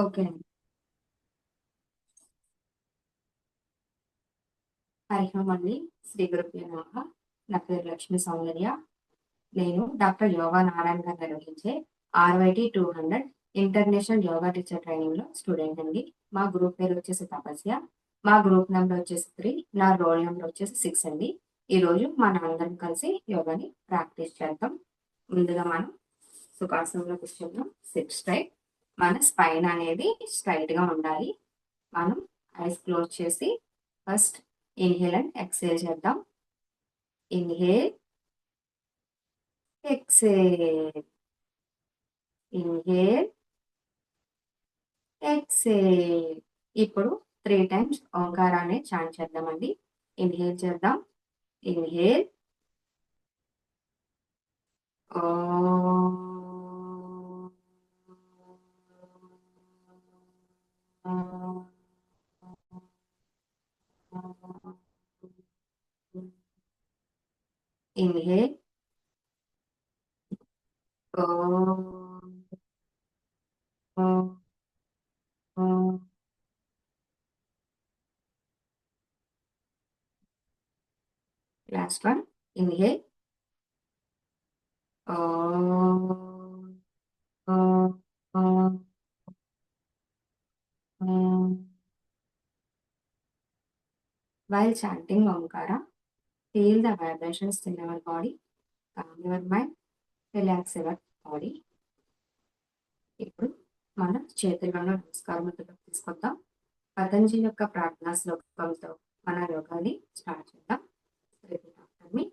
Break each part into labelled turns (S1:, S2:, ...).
S1: Okay అండి. హరి ఓం అండి. శ్రీ గురుభ్యో నమః. నా పేరు లక్ష్మీ సౌందర్య. నేను డాక్టర్ యోగా నారాయణ గారు నిర్వహించే ఆర్వైటి 200 ఇంటర్నేషనల్ యోగా టీచర్ ట్రైనింగ్ లో స్టూడెంట్ అండి. మా గ్రూప్ పేరు వచ్చేసి తపస్య. మా గ్రూప్ నెంబర్ వచ్చేసి 3. నా రోల్ నెంబర్ వచ్చేసి 6 అండి. ఈ రోజు మనం అందరం కలిసి యోగాని ప్రాక్టీస్ చేద్దాం. ముందుగా మనం సుఖాసనంలో కూర్చుందాం. Sit straight. మన స్పైన్ అనేది స్ట్రైట్ గా ఉండాలి. మనం ఐస్ క్లోజ్ చేసి ఫస్ట్ ఇన్హేల్ అండ్ ఎక్సేల్ చేద్దాం. Inhale, exhale, inhale, exhale. ఇప్పుడు 3 టైమ్స్ ఓంకారాన్ని చాంట్ చేద్దామండి. ఇన్హేల్ చేద్దాం. ఇన్హేల్ ఓం. ఇన్హేల్ ఓం. Last one. ఇన్హేల్ ఓం. While chanting Omkara, feel the vibrations in our body, calm your mind, relax your body. ఇప్పుడు మన చేతులను నమస్కారముద్రలోకి తీసుకొద్దాం. పతంజలి యొక్క ప్రార్థనా శ్లోకంతో మన యోగాని స్టార్ట్ చేద్దాం. Repeat after me.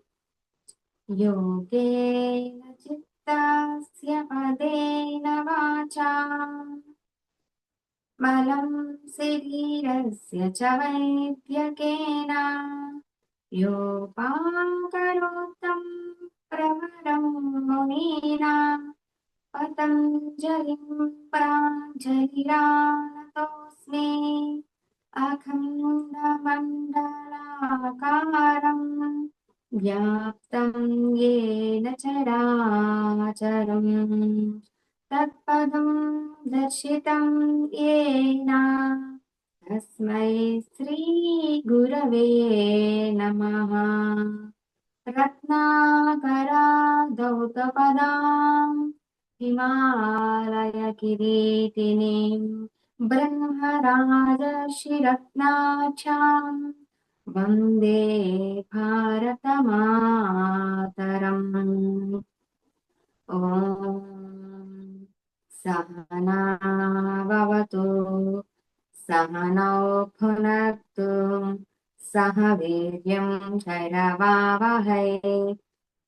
S1: యోగేన చిత్తస్య పదేన వాచా బలం శరీరస్య చ వైద్యకేన योपाकरोत्तं प्रवरं मुनीना पतञ्जलिं प्राञ्जलिरानतोऽस्मि अखण्डमण्डलाकारं व्याप्तं येन चराचरं तत्पदं दर्शितं येन तस्मै श्रीगुरवे नमः. रत्नाकराधौतपदां हिमालयकिरीटिनीं ब्रह्मराजर्षिरत्नाख्यां वन्दे भारतमातरम्. ॐ सहना भवतु, सहनौ भुनक्तु, सह वीर्यं करवावहै,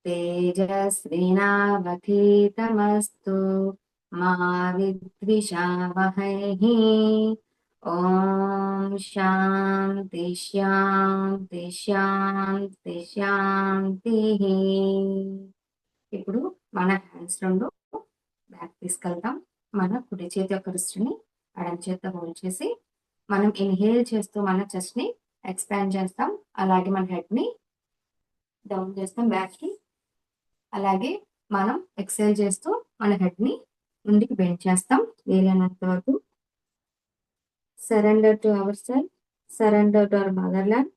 S1: तेजस्विनावधीतमस्तु मा विद्विषावहैः. ॐ శాంతి శాంతి శాంతి శాంతిః. ఇప్పుడు మన హ్యాండ్స్ రెండు బ్యాక్ తీసుకెళ్తాం. మన కుడి చేతి యొక్క రిస్ట్ని ఎడమ చేతితో హోల్డ్ చేసి మనం ఇన్హేల్ చేస్తూ మన చెస్ట్ ని ఎక్స్పాండ్ చేస్తాం. అలాగే మన హెడ్ ని డౌన్ చేస్తాం బ్యాక్ కి. అలాగే మనం ఎక్సేల్ చేస్తూ మన హెడ్ ని ముందుకు బెండ్ చేస్తాం వీలైనంత వరకు. Surrender to our self, surrender to our motherland,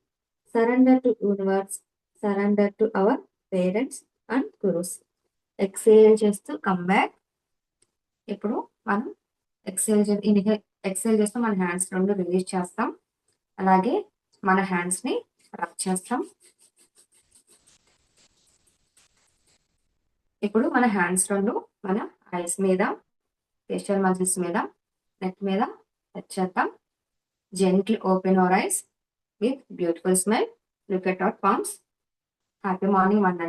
S1: surrender to universe, surrender to our parents and gurus. Exhale చేస్తూ కమ్ బ్యాక్. ఇప్పుడు మనం ఎక్సేల్ చేస్తూ మన హ్యాండ్స్ రెండు రిలీజ్ చేస్తాం. అలాగే మన హ్యాండ్స్ ని రబ్ చేస్తాం. ఇప్పుడు మన హ్యాండ్స్ రెండు మన ఐస్ మీద, ఫేషియల్ మజిల్స్ మీద, నెక్ మీద టచ్ చేద్దాం. Gently open our eyes with beautiful smile. Look at our palms. Happy morning one.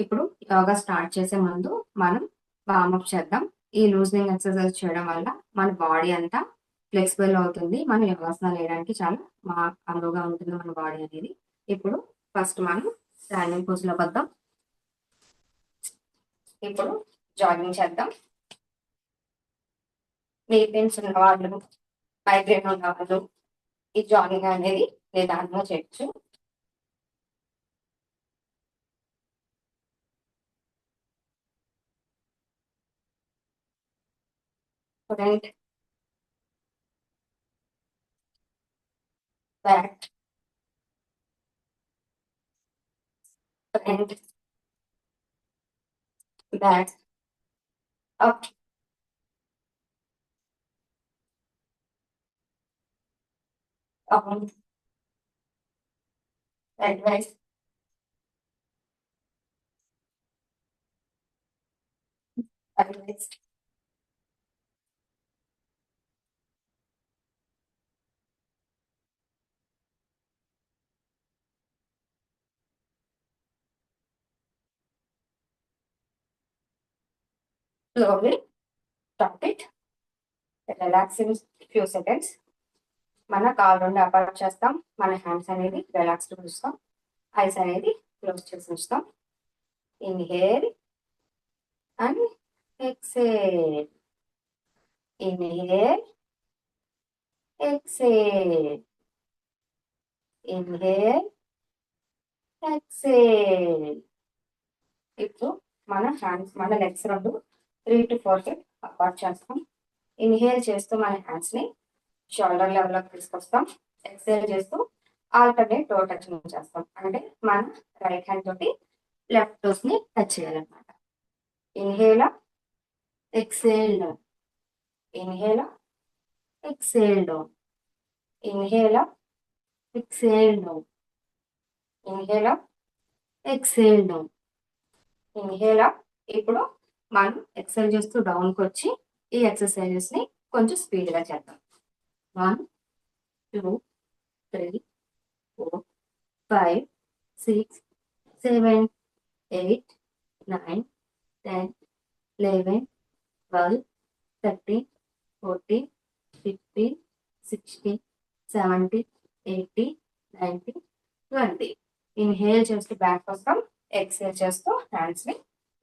S1: ఇప్పుడు యోగా స్టార్ట్ చేసే ముందు మనం వార్మప్ చేద్దాం. ఈ లూజనింగ్ ఎక్సర్సైజ్ చేయడం వల్ల మన బాడీ అంతా ఫ్లెక్సిబుల్ అవుతుంది. మనం యోగాసనాలు వేయడానికి చాలా అనువుగా ఉంటుంది మన బాడీ అనేది. ఇప్పుడు ఫస్ట్ మనం స్టాండింగ్ పోజ్ లో వద్దాం. ఇప్పుడు జాగింగ్ చేద్దాం. నీ పెయిన్స్ ఉన్న వాళ్ళు, మైగ్రేన్ ఉన్న వాళ్ళు ఈ జాగింగ్ అనేది నిదానంగా చేయొచ్చు. front, back, front, back, up, down, sideways, sideways, slowly stop it, relax in few seconds. మన కాల్ రెండు అపార్ట్ చేస్తాం, మన హ్యాండ్స్ అనేది రిలాక్స్డ్ ఉంచుతాం, ఐస్ అనేది క్లోజ్ చేసి ఉంచుతాం. Inhale and exhale, inhale, exhale, inhale, exhale. ఇప్పుడు మన హ్యాండ్స్, మన లెగ్స్ రెండు 3 to 4 feet అపార్ట్ చేస్తాం. ఇన్హేల్ చేస్తూ మన హ్యాండ్స్ ని షోల్డర్ లెవెల్లోకి తీసుకొస్తాం. ఎక్సేల్ చేస్తూ ఆల్టర్నేట్ టో టచింగ్ చేస్తాం, అంటే మన రైట్ హ్యాండ్ తోటి లెఫ్ట్ టోస్ ని టచ్ చేయాలన్నమాట. Inhale up, exhale down, inhale up, exhale down, inhale up, exhale down, inhale up, exhale down, inhale up. ఇప్పుడు మనం ఎక్సేల్ చేస్తూ డౌన్కి వచ్చి ఈ ఎక్సర్సైజెస్ ని కొంచెం స్పీడ్గా చేద్దాం. 1, 2, 3, 4, 5, 6, 7, 8, 9, 10, 11, 12, 13, 14, 15, 16, 17, 18, 19, 20. ఇన్హేల్ చేస్తూ బ్యాక్ వస్తాం, ఎక్సేల్ చేస్తూ హ్యాండ్స్ ని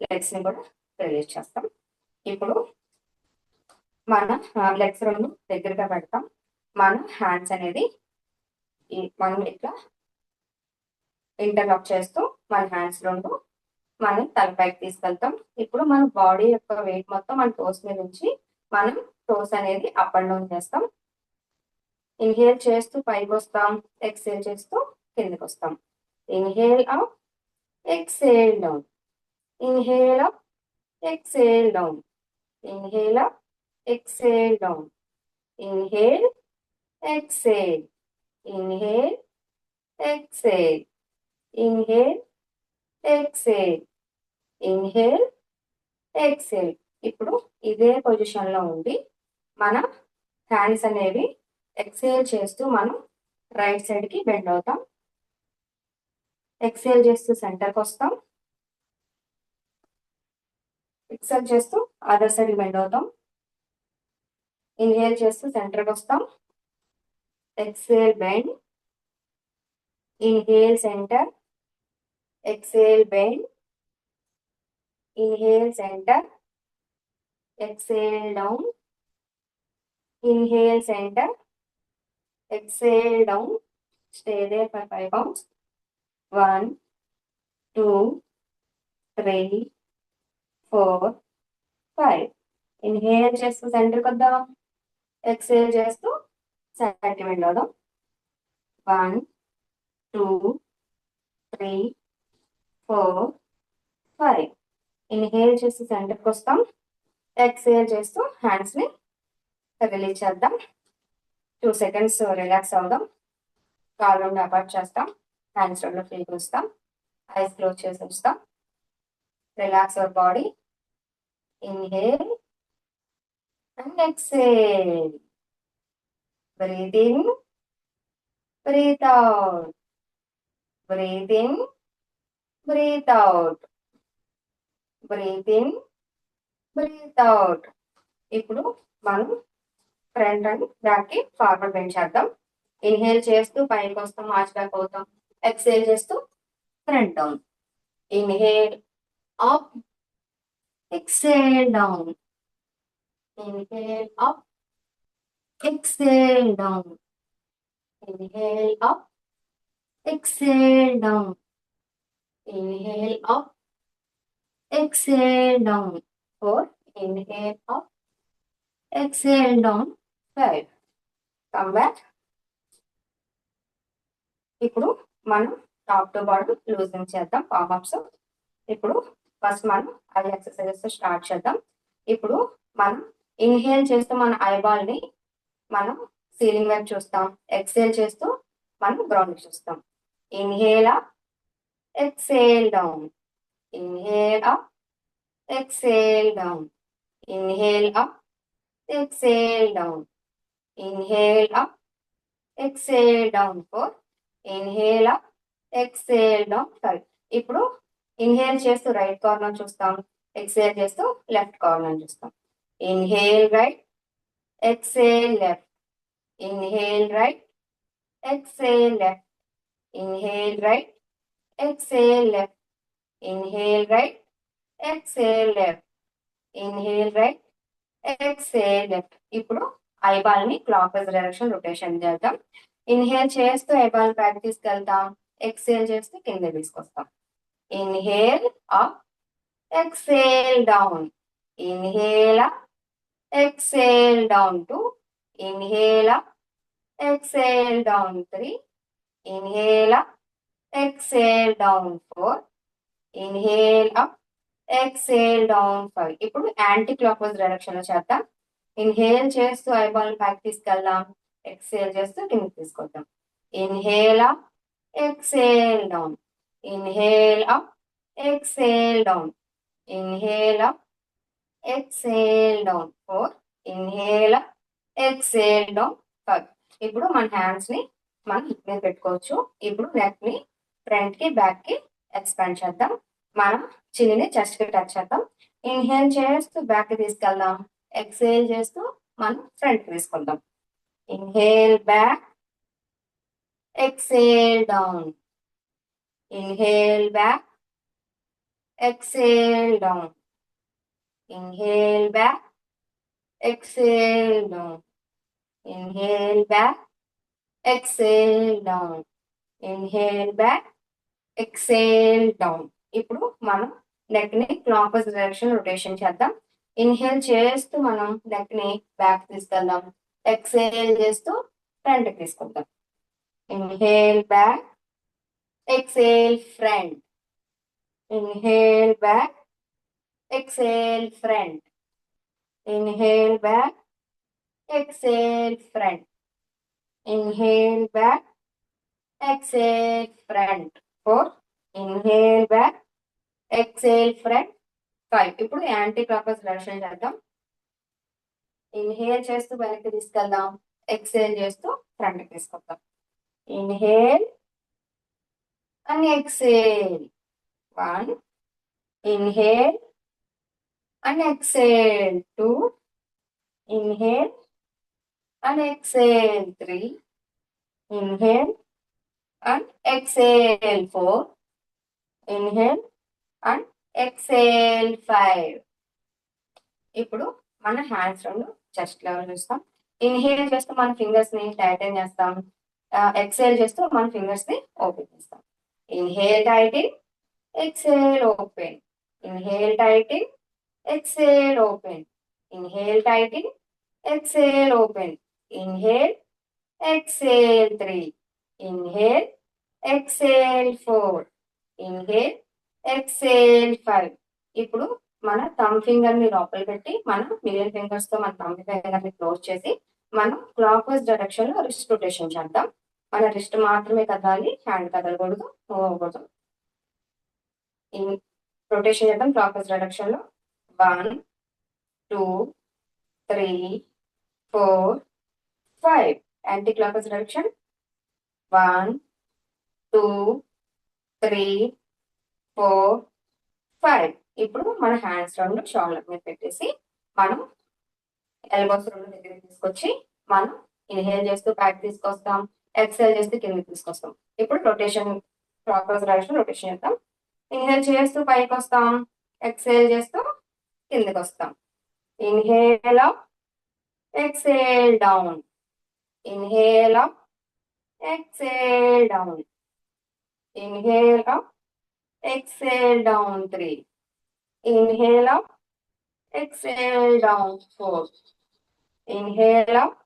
S1: లెగ్స్ ని కూడా రిలీజ్ చేస్తాం. ఇప్పుడు మన లెగ్స్ రెండు దగ్గరగా పెడతాం. మన హ్యాండ్స్ అనేది మనం ఇట్లా ఇంటర్లాక్ చేస్తూ మన హ్యాండ్స్ రెండు మనం తలపైకి తీసుకెళ్తాం. ఇప్పుడు మన బాడీ యొక్క వెయిట్ మొత్తం మన టోస్ మీద నుంచి మనం టోస్ అనేది అప్ అండ్ డౌన్ చేస్తాం. ఇన్హేల్ చేస్తూ పైకి వస్తాం, ఎక్సేల్ చేస్తూ కిందకి వస్తాం. Inhale up, exhale down, inhale up, exhale down, inhale up, exhale down, inhale, exhale, inhale, exhale, inhale, exhale, inhale, exhale. ఇప్పుడు ఇదే పొజిషన్ లో ఉండి మన హ్యాండ్స్ అనేవి ఎక్సేల్ చేస్తూ మనం రైట్ సైడ్ కి బెండ్ అవుతాం. ఎక్సేల్ చేస్తూ సెంటర్కి వస్తాం, ఎక్సేల్ చేస్తూ అదర్ సైడ్ బెండ్ అవుతాం. ఇన్హేల్ చేస్తూ సెంటర్కి వస్తాం, exhale bend, inhale centre, exhale bend, inhale centre, exhale down, inhale centre, exhale down, stay there for 5 counts. 1, 2, 3, 4, 5. Inhale చేస్తూ సెంటర్కి వద్దాం, ఎక్సేల్ చేస్తూ సైడ్కి వెళ్ళొద్దాం. 1, 2, 3, 4, 5. ఇన్హేల్ చేస్తూ సెంటర్కి వస్తాం, ఎక్సేల్ చేస్తూ హ్యాండ్స్ ని రిలీజ్ చేద్దాం. 2 seconds రిలాక్స్ అవుదాం. కాల్ రెండు అపార్ట్ చేస్తాం, హ్యాండ్స్ రెండు ఫ్రీగా ఉంచుతాం, ఐస్ క్లోజ్ చేసి ఉంచుతాం. Relax our body. Inhale and exhale. Breathe in, breathe out, breathe in, breathe out, breathe in, breathe out. ఇప్పుడు మనం ఫ్రంట్ అండ్ బ్యాక్ కి ఫార్వర్డ్ బెండ్ చేద్దాం. ఇన్హేల్ చేస్తూ పైకి వస్తాం, మార్చ్ బ్యాక్ అవుతాం. ఎక్సేల్ చేస్తూ front down. Inhale up, exhale down, inhale up, exhale down, inhale up, exhale down, inhale up, exhale down. 4. Inhale up, exhale down 5. Come back. ఇప్పుడు మనం top to bottom losing చేద్దాం warm-ups. ఇప్పుడు first మనం I exercises start చేద్దాం. ఇప్పుడు మనం inhale చేస్తూ మన ఐబాల్ ని మనం సీలింగ్ వైపు చూస్తాం. ఎక్సేల్ చేస్తూ మనం గ్రౌండ్ చూస్తాం. Inhale up, exhale down. Inhale up, exhale down. Inhale up, exhale down. Inhale up, exhale down 4. Inhale up, exhale down 5. ఇప్పుడు ఇన్హేల్ చేస్తూ రైట్ కార్నర్ చూస్తాం. ఎక్సేల్ చేస్తూ లెఫ్ట్ కార్నర్ చూస్తాం. Inhale right, exhale left. Inhale right, exhale left. Inhale right, exhale left. Inhale right, exhale left. Inhale right, exhale left. ఇప్పుడు eyeball ని clock wise direction rotation చేద్దాం. Inhale చేస్తూ eyeball back తీసుకెళ్తాం. Exhale చేస్తూ కింద తీసుకొస్తాం. Inhale up, exhale down. Inhale up, exhale down 2. Inhale up, exhale down 3. Inhale up, exhale down 4. Inhale up, exhale down 5. ఇప్పుడు anti clock wise direction లో చేద్దాం. Inhale చేస్తూ ఐబాల్ బ్యాక్ తీసుకెళ్దాం. ఎక్సేల్ చేస్తూ కిందకి తీసుకొద్దాం. Inhale up, exhale down. Inhale up, exhale down. Inhale up, exhale down 4. Inhale up, exhale down 5. ఇప్పుడు మన హ్యాండ్స్ ని మనం హిప్ మీద పెట్టుకోవచ్చు. ఇప్పుడు నెక్ ని ఫ్రంట్ కి బ్యాక్ కి ఎక్స్పాండ్ చేద్దాం. మనం చిన్ని చెస్ట్ కి టచ్ చేద్దాం. ఇన్హేల్ చేస్తూ బ్యాక్ తీసుకెళ్దాం. ఎక్సేల్ చేస్తూ మనం ఫ్రంట్ కి తీసుకుందాం. Inhale back, exhale down. Inhale back, exhale down. Inhale back, exhale down. Inhale back, exhale down. Inhale back, exhale down. ఇప్పుడు మనం నెక్ ని క్లాక్ వైజ్ డైరెక్షన్ రొటేషన్ చేద్దాం. ఇన్హేల్ చేస్తూ మనం నెక్ ని బ్యాక్ తీసుకెళ్దాం. ఎక్సేల్ చేస్తూ ఫ్రంట్ తీసుకుందాం. Inhale back, exhale front. Inhale back, exhale front. Inhale back, exhale front. Inhale back, exhale front 4. Inhale back, exhale front 5. ఇప్పుడు యాంటీ క్లాక్ వైజ్ డైరెక్షన్ చేద్దాం. Inhale చేస్తూ వెనక్కి తీసుకెళ్దాం. ఎక్సేల్ చేస్తూ ఫ్రంట్ తీసుకొద్దాం. Inhale and exhale 1. Inhale and exhale 2. Inhale and exhale 3. Inhale and exhale 4. Inhale and exhale 5. ఇప్పుడు మన hands రెండు చెస్ట్ లెవెల్ చూస్తాం. ఇన్హేల్ చేస్తూ మన ఫింగర్స్ ని టైటన్ చేస్తాం. ఎక్సేల్ చేస్తూ మన ఫింగర్స్ ని ఓపెన్ చేస్తాం. Inhale tighten, exhale open. Inhale tighten, exhale open. Inhale tighten, exhale open. Inhale, exhale 3. Inhale, exhale 4. Inhale, exhale 5. ఇప్పుడు మన థంబ్ ఫింగర్ ని లోపల పెట్టి మనం మిడిల్ ఫింగర్స్ తో మన థంబ్ ఫింగర్ ని క్లోజ్ చేసి మనం క్లాక్ వైజ్ డైరెక్షన్ లో రిస్ట్ రొటేషన్ చేద్దాం. మన రిస్ట్ మాత్రమే కదలాలి, హ్యాండ్ కదలకూడదు, మూవ్ అవ్వకూడదు. రొటేషన్ చేద్దాం క్లాక్ వైజ్ డైరెక్షన్ లో. 1 2 3 4 5. Anti clock wise direction. 1 2 3 4 5. ఇప్పుడు మన హ్యాండ్స్ రెండు షోల్డర్ మీద పెట్టేసి మనం ఎల్బోస్ రెండు దగ్గరికి తీసుకొచ్చి మనం ఇన్హేల్ చేస్తూ బ్యాక్ తీసుకొస్తాం. ఎక్సేల్ చేస్తూ కిందకి తీసుకొస్తాం. ఇప్పుడు rotation clock wise direction rotation చేద్దాం. ఇన్హేల్ చేస్తూ పైకి వస్తాం. ఎక్సేల్ చేస్తూ కిందకి వస్తాం. Inhale up, exhale down. Inhale up, exhale down. Inhale up, exhale down 3. Inhale up, exhale down 4. Inhale up,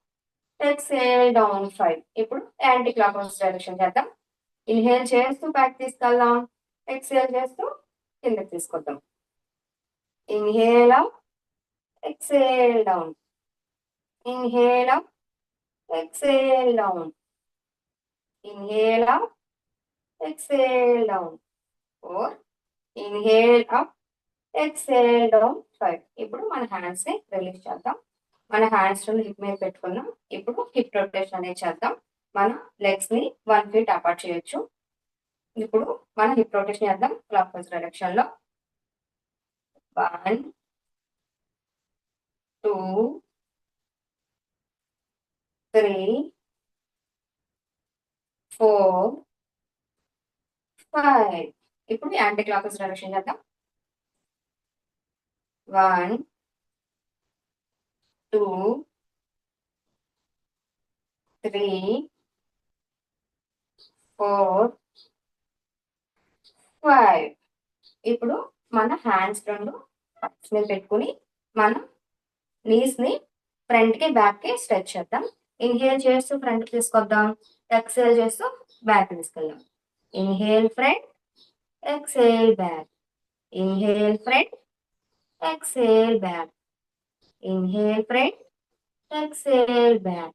S1: exhale down 5. ఇప్పుడు యాంటీ క్లాక్ వైజ్ డైరెక్షన్ చేద్దాం. Inhale చేస్తూ బ్యాక్ తీసుకెళ్దాం, ఎక్సేల్ చేస్తూ కిందకి తీసుకొద్దాం. Inhale up, exhale down, inhale up, exhale down, inhale up, exhale down, 4, inhale up, exhale down 5. ఇప్పుడు మన hands ని రిలీజ్ చేద్దాం. మన హ్యాండ్స్ హిప్ మీద పెట్టుకున్నాం. ఇప్పుడు హిప్ రొటేషన్ అనేది చేద్దాం. మన లెగ్స్ ని 1 feet అపార్ట్ చేయొచ్చు. ఇప్పుడు మన హిప్ రొటేషన్ చేద్దాం క్లాక్ వైజ్ డైరెక్షన్ లో. 1 2 3 4 5. ఇప్పుడు యాంటీ క్లాక్ వైజ్ డైరెక్షన్ చేద్దాం. 1 2 3 4 5. ఇప్పుడు మన హ్యాండ్స్ రెండు మీద పెట్టుకుని మన నీస్ ని ఫ్రంట్ కి బ్యాక్ కి స్ట్రెచ్ చేద్దాం. ఇన్హేల్ చేస్తూ ఫ్రంట్ కి తీసుకొద్దాం, ఎక్సేల్ చేస్తూ బ్యాక్ తీసుకెళ్దాం. Inhale front, exhale back, inhale front, exhale back, inhale front, exhale back,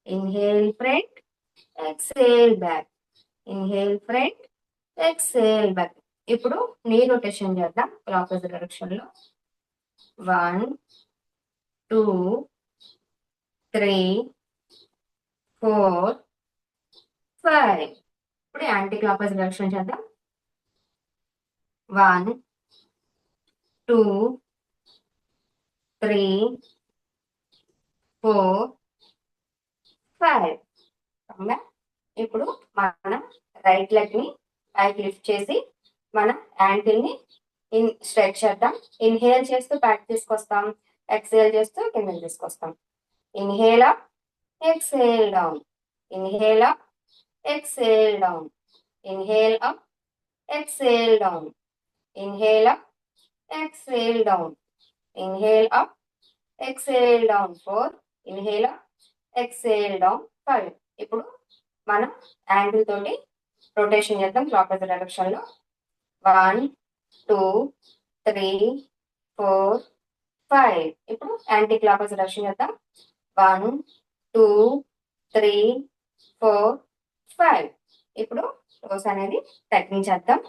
S1: inhale front, exhale back, inhale front, exhale back. ఇప్పుడు నీ రొటేషన్ చేద్దాం క్లాక్ వైజ్ డైరెక్షన్ లో. 1 2 3 4 5. ఇప్పుడు యాంటీ క్లాక్ వైజ్ డైరెక్షన్ చేద్దాం. 1 2 3 4 5. ఇప్పుడు మనం రైట్ లెగ్ ని పైకి లిఫ్ట్ చేసి మన యాంకిల్ ని స్ట్రెచ్ చేద్దాం. ఇన్హేల్ చేస్తూ బ్యాక్ తీసుకొస్తాం, ఎక్సేల్ చేస్తూ కిందకి తీసుకొస్తాం. Inhale up, exhale down, inhale up, exhale down, inhale up, exhale down, inhale up, exhale down, inhale up, exhale down 4, inhale up, exhale down 5. ఇప్పుడు మనం యాంగిల్ తోటి రొటేషన్ చేద్దాం క్లాక్ వైజ్ డైరెక్షన్ లో. 1 2 3 4 5. ఇప్పుడు యాంటీ క్లాక్ వైజ్ డైరెక్షన్ చేద్దాం. 1 2 3 4 5. ఇప్పుడు toes అనేది తగ్గించేద్దాం.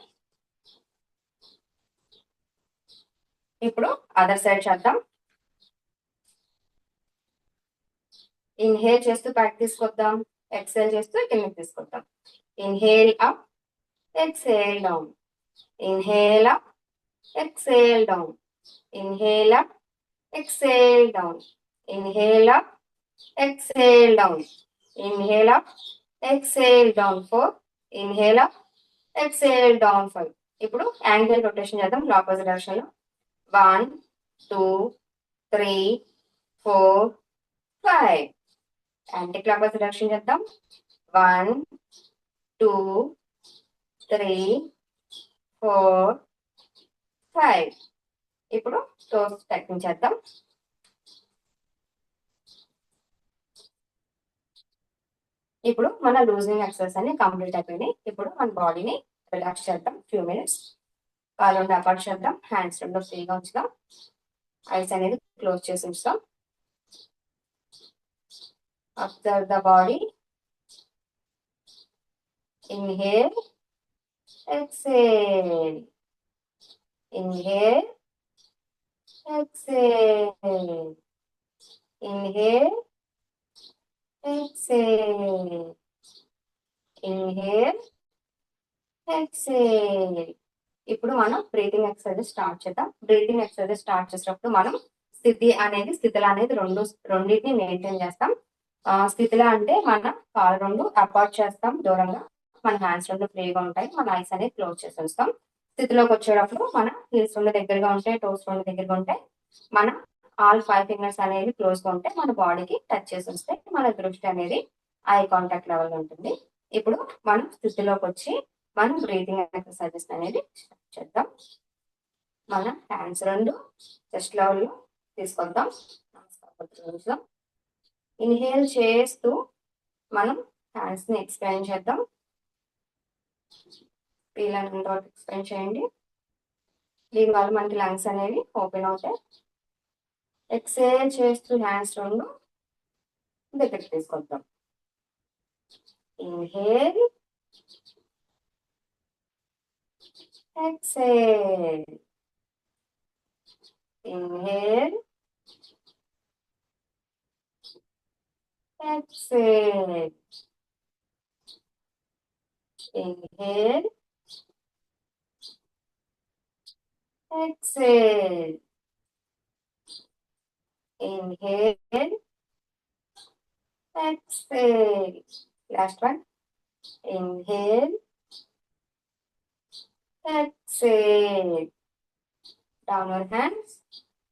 S1: ఇప్పుడు అదర్ సైడ్ చేద్దాం. ఇన్హేల్ చేస్తూ బ్యాక్ తీసుకొద్దాం, ఎక్సేల్ చేస్తూ కిందకి తీసుకొద్దాం. Inhale up, exhale down, inhale up, exhale down, inhale up, exhale down, inhale up, exhale down, inhale up, exhale down 4, inhale up, exhale down 5. ఇప్పుడు యాంగిల్ రొటేషన్ చేద్దాం clock wise direction లో. 1 2 3 4 5. Anti clock wise direction చేద్దాం. 1 2 3 4 5. ఇప్పుడు toes తగ్గించేద్దాం. ఇప్పుడు మన losing exercise అన్ని complete అయిపోయినాయి. ఇప్పుడు మన బాడీని రిలాక్స్ చేద్దాం ఫ్యూ మినిట్స్. కాలు రెండు అపార్ట్ చేద్దాం, హ్యాండ్స్ రెండు ఫ్రీగా ఉంచుదాం, ఐస్ అనేది క్లోజ్ చేసి ఉంచుదాం. Observe the body. Inhale, exhale, inhale, exhale, inhale, exhale, inhale, exhale. ఇప్పుడు మనం బ్రీతింగ్ ఎక్సర్సైజ్ స్టార్ట్ చేద్దాం. బ్రీతింగ్ ఎక్సర్సైజ్ స్టార్ట్ చేసేటప్పుడు మనం స్థితిలో అనేది రెండింటిని మెయింటైన్ చేస్తాం. స్థితిలో అంటే మన కాలు రెండు అపార్ట్ చేస్తాం దూరంగా, మన హ్యాండ్స్ రెండు ఫ్రీగా ఉంటాయి, మన ఐస్ అనేది క్లోజ్ చేసి ఉంచుతాం. స్థితిలోకి వచ్చేటప్పుడు మన హీల్స్ రెండు దగ్గరగా ఉంటాయి, టోస్ రెండు దగ్గరగా ఉంటాయి, మన ఆల్ 5 ఫింగర్స్ అనేది క్లోజ్ గా ఉంటాయి, మన బాడీకి టచ్ చేసి ఉంటే మన దృష్టి అనేది ఐ కాంటాక్ట్ లెవెల్ ఉంటుంది. ఇప్పుడు మనం స్థితిలోకి వచ్చి మనం బ్రీతింగ్ ఎక్సర్సైజెస్ అనేది స్టార్ట్ చేద్దాం. మన హ్యాండ్స్ రెండు చెస్ట్ లెవెల్లో తీసుకొద్దాం. నమస్కారం. ఇన్హేల్ చేస్తూ మనం హ్యాండ్స్ని ఎక్స్పాండ్ చేద్దాం. వీలైనంత వరకు ఎక్స్పాండ్ చేయండి. దీనివల్ల మనకి లంగ్స్ అనేవి ఓపెన్ అవుతాయి. ఎక్సేల్ చేస్తూ హ్యాండ్స్ రెండు దగ్గరికి తీసుకొద్దాం. Inhale, exhale, inhale, exhale, inhale, exhale, inhale, exhale. Last one. Inhale, exhale. Downward hands.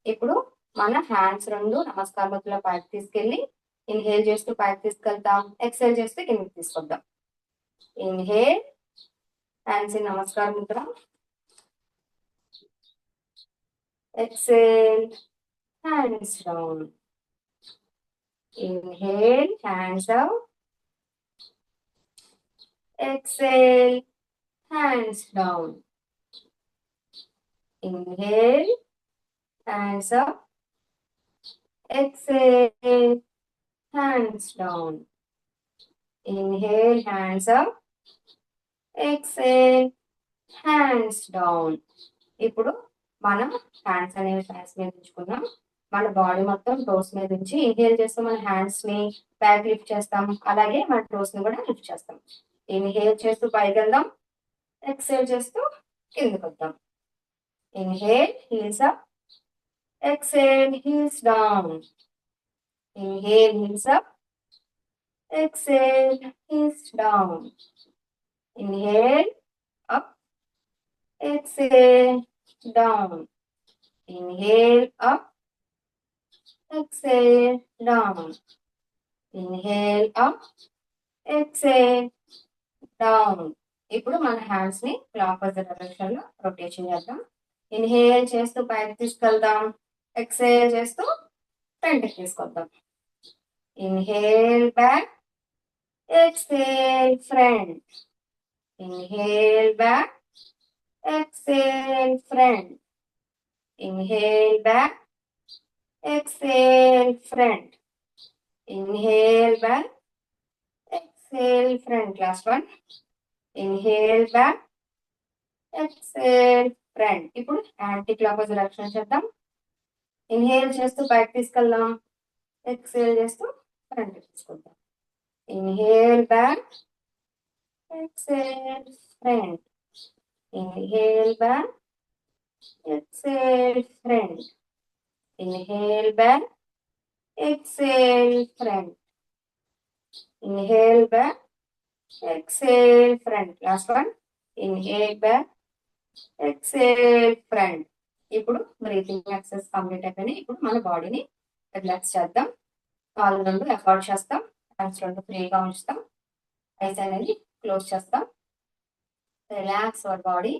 S1: ఇప్పుడు మన హ్యాండ్స్ రెండు నమస్కార ముద్రలో పైకి తీసుకెళ్ళి ఇన్హేల్ చేస్తూ పైకి తీసుకెళ్తాం. ఎక్సేల్ చేస్తూ కిందకి తీసుకొద్దాం. ఇన్హేల్, హ్యాండ్స్ ఇన్ నమస్కార Mudra. Exhale, hands down. Inhale, hands up. Exhale, hands down. Inhale, hands up. Exhale, hands down. Inhale, hands up. Exhale, hands down. ఇప్పుడు మనం హ్యాండ్స్ అనేవి హ్యాండ్స్ మీద ఉంచుకున్నాం. మన బాడీ మొత్తం టోస్ మీద ఉంచి ఇన్హేల్ చేస్తూ మన హ్యాండ్స్ ని బ్యాక్ లిఫ్ట్ చేస్తాం. అలాగే మన టోస్ ని కూడా లిఫ్ట్ చేస్తాం. ఇన్హేల్ చేస్తూ పైకి వెళ్దాం. ఎక్సేల్ చేస్తూ కిందకి వద్దాం. Inhale, heels up. Exhale, heels down. Inhale, heels up. Exhale, heels down. Inhale, up. Exhale, down. Inhale, up. Exhale, down. Inhale, up. Exhale, down. ఇప్పుడు మన హ్యాండ్స్ ని క్లాక్ వైజ్ డైరెక్షన్ లో రొటేషన్ చేద్దాం. ఇన్హేల్ చేస్తూ పైకి తీసుకెళ్దాం. ఎక్సేల్ చేస్తూ ఫ్రంట్కి తీసుకొద్దాం. Inhale back. Exhale, front. Inhale back. Exhale, front. Inhale back. Exhale, front. Inhale back. Exhale, front. Last one. Inhale back. Exhale, front. ఇప్పుడు యాంటీ క్లాక్ వైజ్ డైరెక్షన్ చేద్దాం. ఇన్హేల్ చేస్తూ పైకి తీసుకెళ్దాం. ఎక్సేల్ చేస్తూ ఫ్రంట్ తీసుకొద్దాం. Inhale back, exhale, front. Inhale back, exhale, front. Inhale back, exhale, front. Inhale back, exhale, front. Last one. Inhale back, exhale, front. ఇప్పుడు breathing exercise complete అయిపోయినాయి. ఇప్పుడు మన బాడీని రిలాక్స్ చేద్దాం. కాళ్ళు రెండు ఎఫర్ట్ చేస్తాం. హ్యాండ్స్ రెండు ఫ్రీగా ఉంచుతాం. ఐస్ అనేది క్లోజ్ చేస్తాం. Relax our body,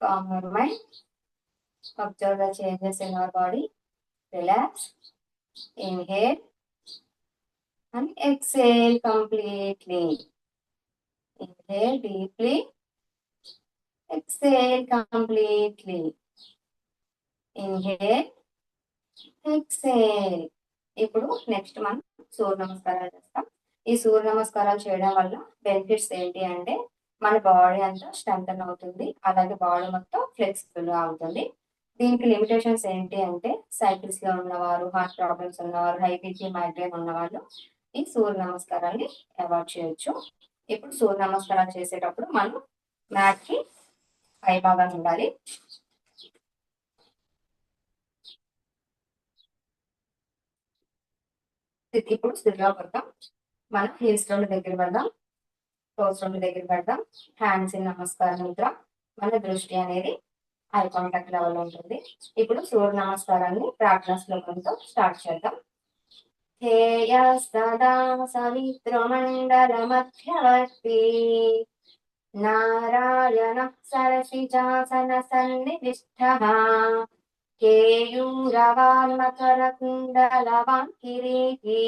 S1: calm our mind, observe the changes in our body. Relax. Inhale and exhale completely. Inhale deeply. Exhale completely. Inhale. Exhale. ఇప్పుడు నెక్స్ట్ మనం సూర్య నమస్కారాలు చేస్తాం. ఈ సూర్య నమస్కారాలు చేయడం వల్ల బెనిఫిట్స్ ఏంటి అంటే మన బాడీ అంతా స్ట్రెంథన్ అవుతుంది. అలాగే బాడీ మొత్తం ఫ్లెక్సిబుల్ గా అవుతుంది. దీనికి లిమిటేషన్స్ ఏంటి అంటే సైకిల్స్ లో ఉన్నవారు, హార్ట్ ప్రాబ్లమ్స్ ఉన్నవారు, హై బీపీ, మైగ్రేన్ ఉన్నవాళ్ళు ఈ సూర్య నమస్కారాన్ని అవాయిడ్ చేయొచ్చు. ఇప్పుడు సూర్య నమస్కారాలు చేసేటప్పుడు మనం మ్యాట్ కి పై భాగాన్ని ఉండాలి. ఇప్పుడు స్థితిలో పడతాం. మనం హీల్స్ రెండు దగ్గర పెడదాం. టోస్ రెండు దగ్గర పెడదాం. హ్యాండ్స్ ఇన్ నమస్కారం ముద్ర. మన దృష్టి అనేది ఐ కాంటాక్ట్ లెవెల్ ఉంటుంది. ఇప్పుడు సూర్య నమస్కారాన్ని ప్రార్థనా శ్లోకంతో స్టార్ట్ చేద్దాం. ధ్యేయస్తదా సవిత్రమండలమధ్యవర్తి నారాయణ సరసిజాసన సన్నివిష్టః केयूरवान्मकरकुण्डलवान् किरीटी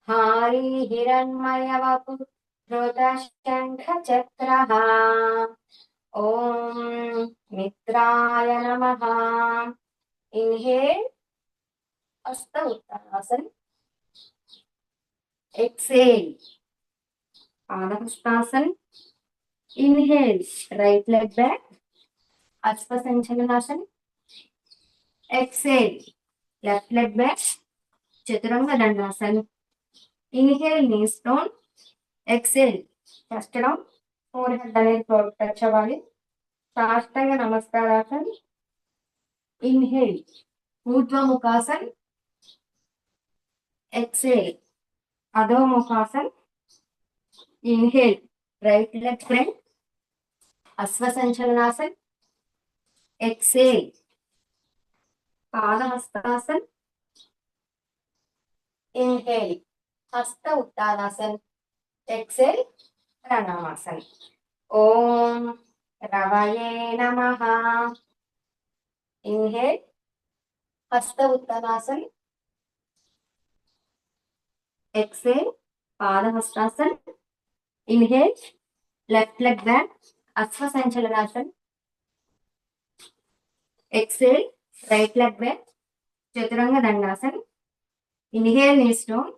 S1: हारी हिरण्मयवपु धृतशङ्खचक्रः ॐ मित्राय नमः इन्हेल हस्त उत्तानासन एक्सेल पादहस्तासन इन्हेल राइट लेग बैक अश्वसंचलनासन एक्सेल लेफ्ट लेग बैक चतुरंग दंडासन inhale knees down exhale chest down forehead అనేది టచ్ అవ్వాలి సాష్టాంగ నమస్కారాసన్ ఇన్హేల్ ఊర్ధ్వముఖాసన్ exhale అధోముఖాసన్ ఇన్హేల్ రైట్ లెగ్ ఫ్రంట్ అశ్వసంచలనాసన్ exhale పాదహస్తాసన్ इनहेल हस्त उत्तानासन एक्सेल प्रणामासन ओम रवये नमः इनहेल हस्त उत्तानासन एक्सेल पादहस्तासन इनहेल लेफ्ट लेग बैक अश्वसंचलनासन एक्सेल राइट लेग बैक चतुरंग दंडासन inhale knees down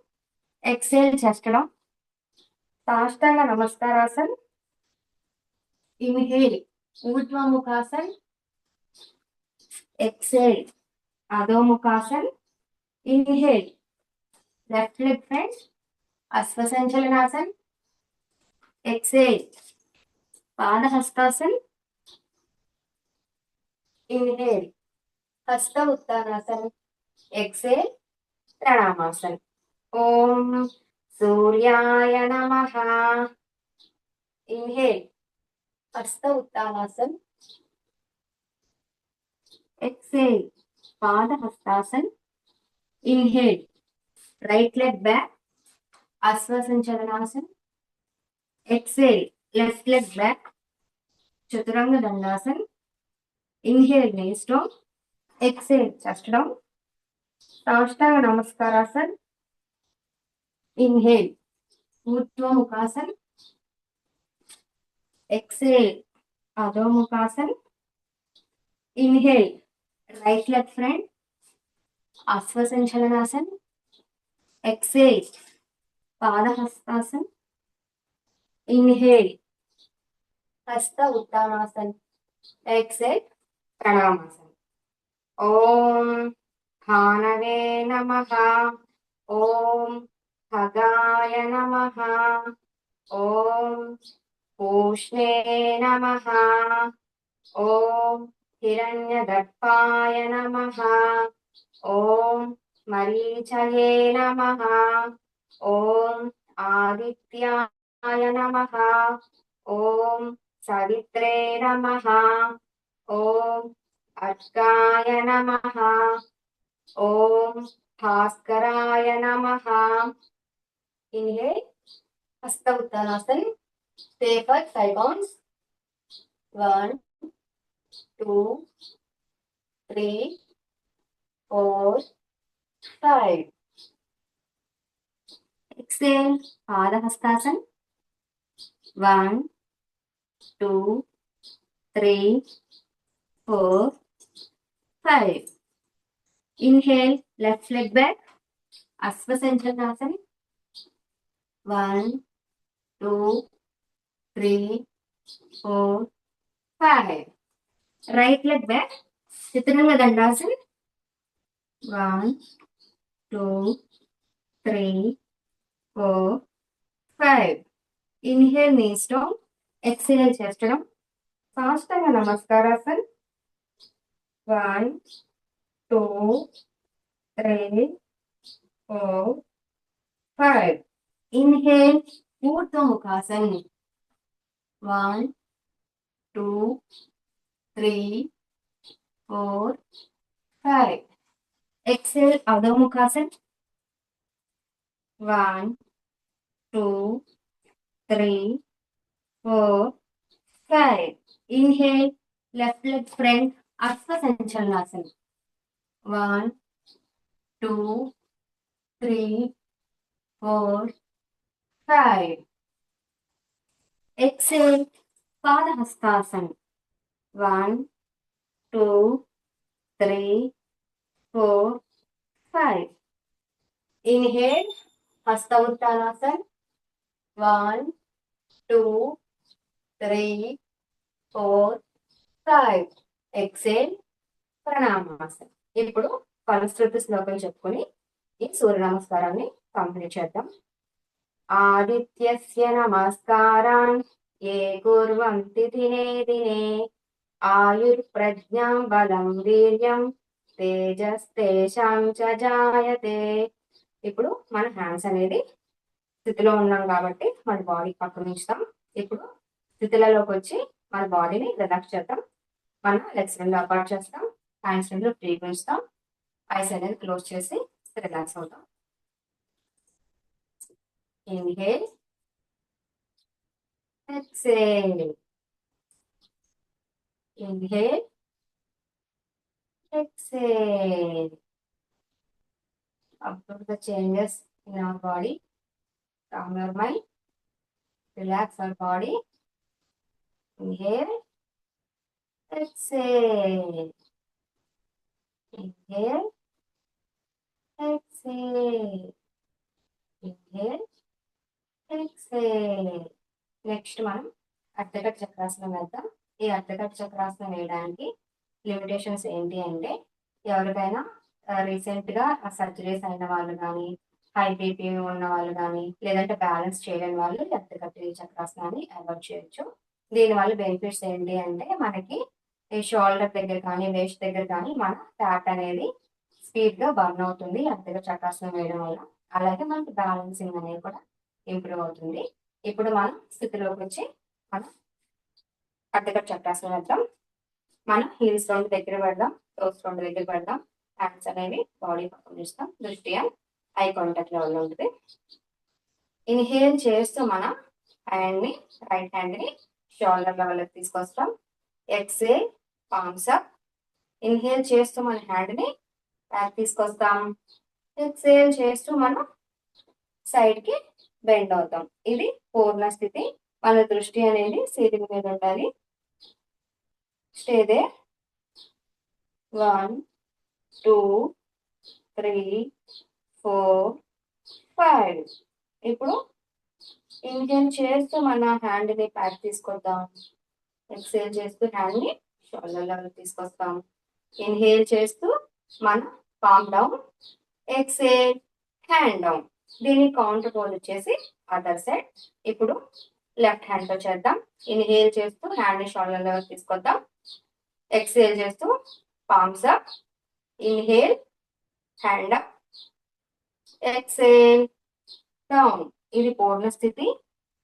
S1: exhale chest down साष्टांग नमस्कारासन इनहेल ऊर्ध्वमुखासन एक्सेल अधोमुखासन इनहेल लेफ्ट लेग फ्रंट अश्वसंचलनासन एक्सेल पादहस्तासन इनहेल हस्त उत्तानासन एक्सेल प्रणामासन ओम सूर्याय नमः इनहेल हस्त उत्तानासन एक्सेल पादहस्तासन इनहेल राइट लेग बैक अश्वसंचलनासन एक्सेल लेफ्ट लेग बैक चतुरंग दंडासन inhale knees down exhale chest down साष्टांग नमस्कारासन इनहेल ऊर्ध्वमुखासन एक्सेल अधोमुखासन इनहेल राइट लेग फ्रंट अश्वसंचलनासन एक्सेल पादहस्तासन इनहेल हस्त उत्तानासन एक्सेल प्रणामासन ओम भानवे नमः ओम खगाय नमः ओम पूष्णे नमः ओम हिरण्यगर्भाय नमः ओम मरीचये नमः ओम आदित्याय नमः ओम सवित्रे नमः ओम अर्काय नमः ओम भास्कराय नमः इनहेल हस्त Uttanasana stay for 5 counts 1 2 3 4 5 exhale padahastasana 1 2 3 4 5 inhale left leg back अश्वसंचलनासन 1 2 3 4 5 right leg back chaturanga dandasan 1 2 3 4 5 inhale knees down exhale chest down साष्टांग नमस्कारासन 1 2 3 4 5 inhale ऊर्ध्वमुखासन 1 2 3 4 5 exhale अधोमुखासन 1 2 3 4 5 inhale left leg front అశ్వ సంచలనాసనం 1 2 3 4 5. Exhale, Padahastasana 1 2 3 4 5. Inhale, Hasta Uttanasana 1 2 3 4 5. Exhale, Pranamasana. ఇప్పుడు ఫలశ్రుతి శ్లోకం చెప్పుకొని ఈ సూర్య నమస్కారాన్ని complete చేద్దాం. ఆదిత్యస్య నమస్కారాన్ ఏ కుర్వంతి దినే దినే ఆయుర్ప్రజ్ఞాం బలం వీర్యం తేజస్తేషాం చ జాయతే. ఇప్పుడు మన హ్యాండ్స్ అనేది స్థితిలో ఉన్నాం కాబట్టి మన బాడీ పక్కన ఉంచుతాం. ఇప్పుడు స్థితిలలోకి వచ్చి మన బాడీని రిలాక్స్ చేద్దాం. మన లెగ్స్ రెండు అపార్ట్ చేస్తాం, హ్యాండ్స్ రెండు ఫ్రీగా ఉంచుతాం, ఐస్ అనేది క్లోజ్ చేసి రిలాక్స్ అవుతాం. Inhale, exhale. Inhale, exhale. Observe the changes in our body. Calm your mind. Relax our body. Inhale, exhale. Inhale, exhale. Inhale, exhale. Next మనం అర్ధకట్ చక్రాసనం వేద్దాం. ఈ అర్ధకట్ చక్రాసనం వేయడానికి లిమిటేషన్స్ ఏంటి అంటే, ఎవరికైనా రీసెంట్ గా సర్జరీస్ అయిన వాళ్ళు కానీ, హై బీపీ ఉన్న వాళ్ళు కానీ, లేదంటే బ్యాలెన్స్ చేయలేని వాళ్ళు అర్ధకట్ చక్రాసనాన్ని అవాయిడ్ చేయొచ్చు. దీనివల్ల బెనిఫిట్స్ ఏంటి అంటే, మనకి ఈ షోల్డర్ దగ్గర కానీ, వేస్ట్ దగ్గర కానీ మన ఫ్యాట్ అనేది స్పీడ్ గా బర్న్ అవుతుంది అర్ధకట్ చక్రాసనం వేయడం వల్ల. అలాగే మనకి బ్యాలెన్సింగ్ అనేది కూడా ఇంప్రూవ్ అవుతుంది. ఇప్పుడు మనం స్థితిలోకి వచ్చి మనం అర్ధకట్ చక్రాసనం వేద్దాం. మనం హీల్స్ రెండు దగ్గర పెడదాం, టోస్ రెండు దగ్గర పెడదాం, హ్యాండ్స్ అనేవి బాడీ పక్కన ఉంచుతాం, దృష్టి ఐ కాంటాక్ట్ లెవెల్ ఉంటుంది. ఇన్హేల్ చేస్తూ మన హ్యాండ్ని రైట్ హ్యాండ్ని షోల్డర్ లెవెల్కి తీసుకొస్తాం. Exhale palms up. ఇన్హేల్ చేస్తూ మన హ్యాండ్ని బ్యాక్ తీసుకొస్తాం. ఎక్సేల్ చేస్తూ మనం సైడ్కి బెండ్ అవుతాం. ఇది పూర్ణ స్థితి. మన దృష్టి అనేది సీలింగ్ మీద ఉండాలి. Stay there. 1 2 3 4 5. ఇప్పుడు ఇన్హేల్ చేస్తూ మన హ్యాండ్ని బ్యాక్ తీసుకొద్దాం. ఎక్సేల్ చేస్తూ హ్యాండ్ని షోల్డర్ లెవెల్ తీసుకొస్తాం. ఇన్హేల్ చేస్తూ మన palm down, exhale hand down. దీని కౌంటర్ పోల్ వచ్చేసి అదర్ సైడ్. ఇప్పుడు లెఫ్ట్ హ్యాండ్ తో చేద్దాం. ఇన్హేల్ చేస్తూ హ్యాండ్ షోల్డర్ లెవెల్ తీసుకొద్దాం. ఎక్సేల్ చేస్తూ palms up. Inhale hand up, exhale down. ఇది పూర్ణ స్థితి.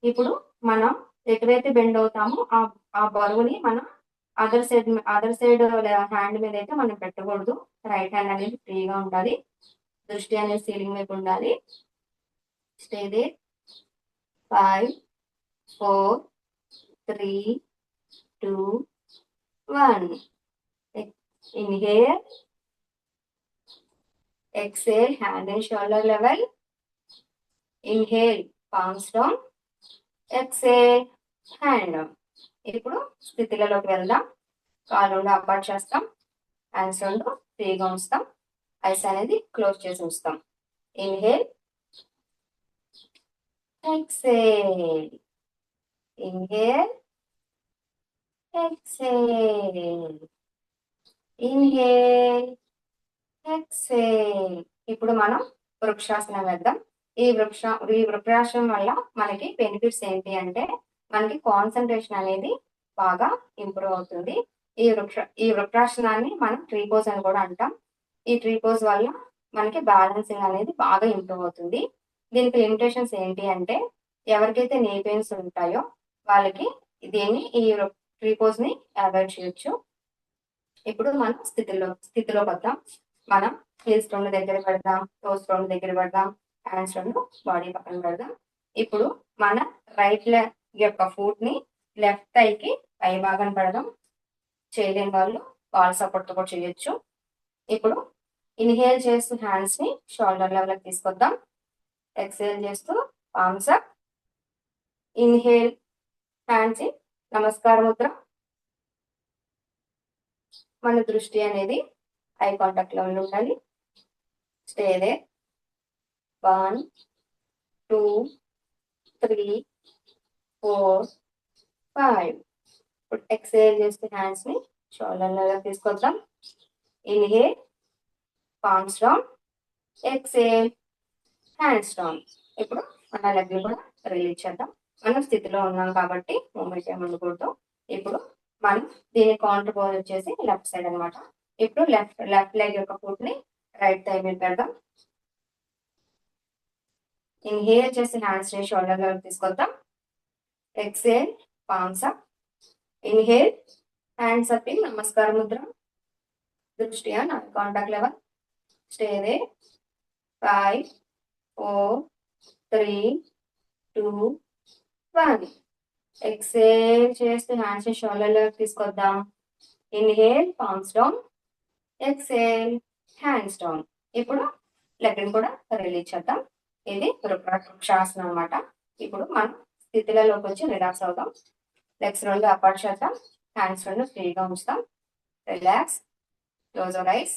S1: ఇప్పుడు మనం ఎటువైతే బెండ్ అవుతామో ఆ బరువుని మనం అదర్ సైడ్ హ్యాండ్ మీద అయితే మనం పెట్టకూడదు. రైట్ హ్యాండ్ అనేది ఫ్రీగా ఉండాలి. దృష్టి అనేది సీలింగ్ వైపు ఉండాలి. Stay there. 5 4 3 2 1. Inhale, exhale, hand and shoulder level. Inhale, palms down, exhale, hand down. ఇప్పుడు స్థితిలలోకి వెళ్దాం. కాళ్ళు రెండు అపార్ట్ చేస్తాం, హ్యాండ్స్ రెండు ఫ్రీగా ఉంచుతాం, ఐస్ అనేది క్లోజ్ చేసి ఉంచుతాం. Inhale, exhale. Inhale, exhale. Inhale, exhale. ఇప్పుడు మనం వృక్షాసనం వేద్దాం. ఈ వృక్షాసనం వల్ల మనకి బెనిఫిట్స్ ఏంటి అంటే, మనకి కాన్సన్ట్రేషన్ అనేది బాగా ఇంప్రూవ్ అవుతుంది. ఈ వృక్షాసనాన్ని మనం ట్రీ పోజ్ అని కూడా అంటాం. ఈ ట్రీ పోజ్ వల్ల మనకి బ్యాలెన్సింగ్ అనేది బాగా ఇంప్రూవ్ అవుతుంది. దీనికి లిమిటేషన్స్ ఏంటి అంటే, ఎవరికైతే నీ పెయిన్స్ ఉంటాయో వాళ్ళకి ఈ ట్రీ పోజ్ ని అవాయిడ్ చేయొచ్చు. ఇప్పుడు మనం స్థితిలోకి వద్దాం. మనం హీల్స్ రెండు దగ్గర పెడదాం, టోస్ రెండు దగ్గర పెడదాం, హ్యాండ్స్ రెండు బాడీ పక్కన పెడదాం. ఇప్పుడు మన రైట్ లెగ్ యొక్క ఫుట్ ని లెఫ్ట్ థైకి పై భాగం పెడదాం. చేయలేని వాళ్ళు వాల్ సపోర్ట్ కూడా చేయొచ్చు. ఇప్పుడు ఇన్హేల్ చేస్తూ హ్యాండ్స్ ని షోల్డర్ లెవెల్కి తీసుకొద్దాం. ఎక్సేల్ చేస్తూ palms up. Inhale hands in నమస్కార ముద్ర. మన దృష్టి అనేది ఐ కాంటాక్ట్ లో ఉండాలి. Stay they. 1 2 3 4 5. ఇప్పుడు ఎక్సేల్ చేస్తూ హ్యాండ్స్ ని షోల్డర్ లెవెల్కి తీసుకొద్దాం. Inhale palms down. Exhale hands down. ఇప్పుడు మన లెగ్ కూడా రిలీజ్ చేద్దాం. మనం స్థితిలో ఉన్నాం కాబట్టి మూమెంట్ ఏమి ఉండకూడదు. ఇప్పుడు మనం దీని కౌంటర్ పోజ్ వచ్చేసి లెఫ్ట్ సైడ్ అనమాట. ఇప్పుడు లెఫ్ట్ లెగ్ యొక్క ఫుట్ ని రైట్ థై మీద పెడదాం. ఇన్హేల్ చేసి హ్యాండ్స్ ని షోల్డర్ లెవెల్ తీసుకొద్దాం. Exhale palms up. Inhale hands up in నమస్కార ముద్ర. దృష్టి on eye contact level. Stay there. 5 4 3 2 1. Exhale చేస్తూ హ్యాండ్స్ ని షోల్డర్ లెవెల్ తీసుకొద్దాం. Inhale palms down. Exhale hands down. ఇప్పుడు లెగ్ ని కూడా రిలీజ్ చేద్దాం. ఇది వృక్షాసనం అనమాట. ఇప్పుడు మనం స్థితిలోకి వచ్చి రిలాక్స్ అవుతాం. లెగ్స్ రెండు అపార్ట్ చేద్దాం. హ్యాండ్స్ రెండు ఫ్రీగా ఉంచుతాం. Relax. Close your eyes.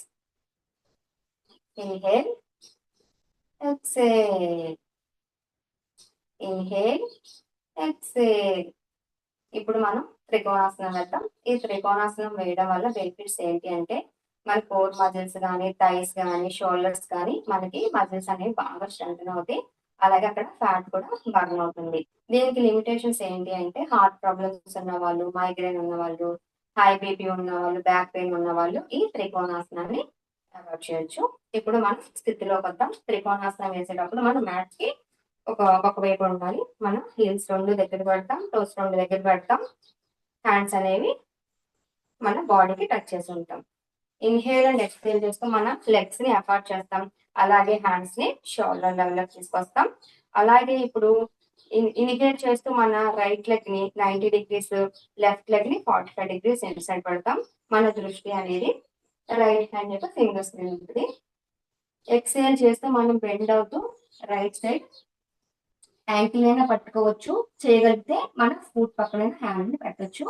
S1: Inhale exhale. Inhale exhale. ఇప్పుడు మనం త్రికోణాసనం వేద్దాం. ఈ త్రికోణాసనం వేయడం వల్ల బెనిఫిట్స్ ఏంటి అంటే మన కోర్ మజిల్స్ కానీ థైస్ కానీ షోల్డర్స్ కానీ మనకి మజిల్స్ అనేవి బాగా స్ట్రెంగ్ అవుతాయి. అలాగే అక్కడ ఫ్యాట్ కూడా బర్న్ అవుతుంది. దీనికి లిమిటేషన్స్ ఏంటి అంటే హార్ట్ ప్రాబ్లమ్స్ ఉన్న వాళ్ళు, మైగ్రేన్ ఉన్న వాళ్ళు, హై బీపీ ఉన్న వాళ్ళు, బ్యాక్ పెయిన్ ఉన్న వాళ్ళు ఈ త్రికోణాసనాన్ని అవాయిడ్ చేయొచ్చు. ఇప్పుడు మనం స్థితిలోకి వద్దాం. త్రికోణాసనం వేసేటప్పుడు మనం మ్యాట్ కి ఒక వైపు ఉండాలి. మనం హీల్స్ రెండు దగ్గర పెడతాం, టోస్ రెండు దగ్గర పెడతాం. హ్యాండ్స్ అనేవి మన బాడీకి టచ్ చేసి ఉంటాం. ఇన్హేల్ అండ్ ఎక్స్హేల్ చేస్తూ మనం లెగ్స్ ని అపార్ట్ చేస్తాం. అలాగే హ్యాండ్స్ ని షోల్డర్ లెవెల్ తీసుకొస్తాం. అలాగే ఇప్పుడు ఇన్హేల్ చేస్తూ మన రైట్ లెగ్ ని 90 degrees, లెఫ్ట్ లెగ్ ని 45 degrees సైడ్ పెడతాం. మన దృష్టి అనేది రైట్ హ్యాండ్ యొక్క ఫింగర్స్ మీద ఉంటుంది. ఎక్స్హేల్ చేస్తూ మనం బెండ్ అవుతూ రైట్ సైడ్ యాంకిల్ అయినా పట్టుకోవచ్చు. చేయగలిగితే మన ఫుట్ పక్కన హ్యాండ్ ని పెట్టచ్చు.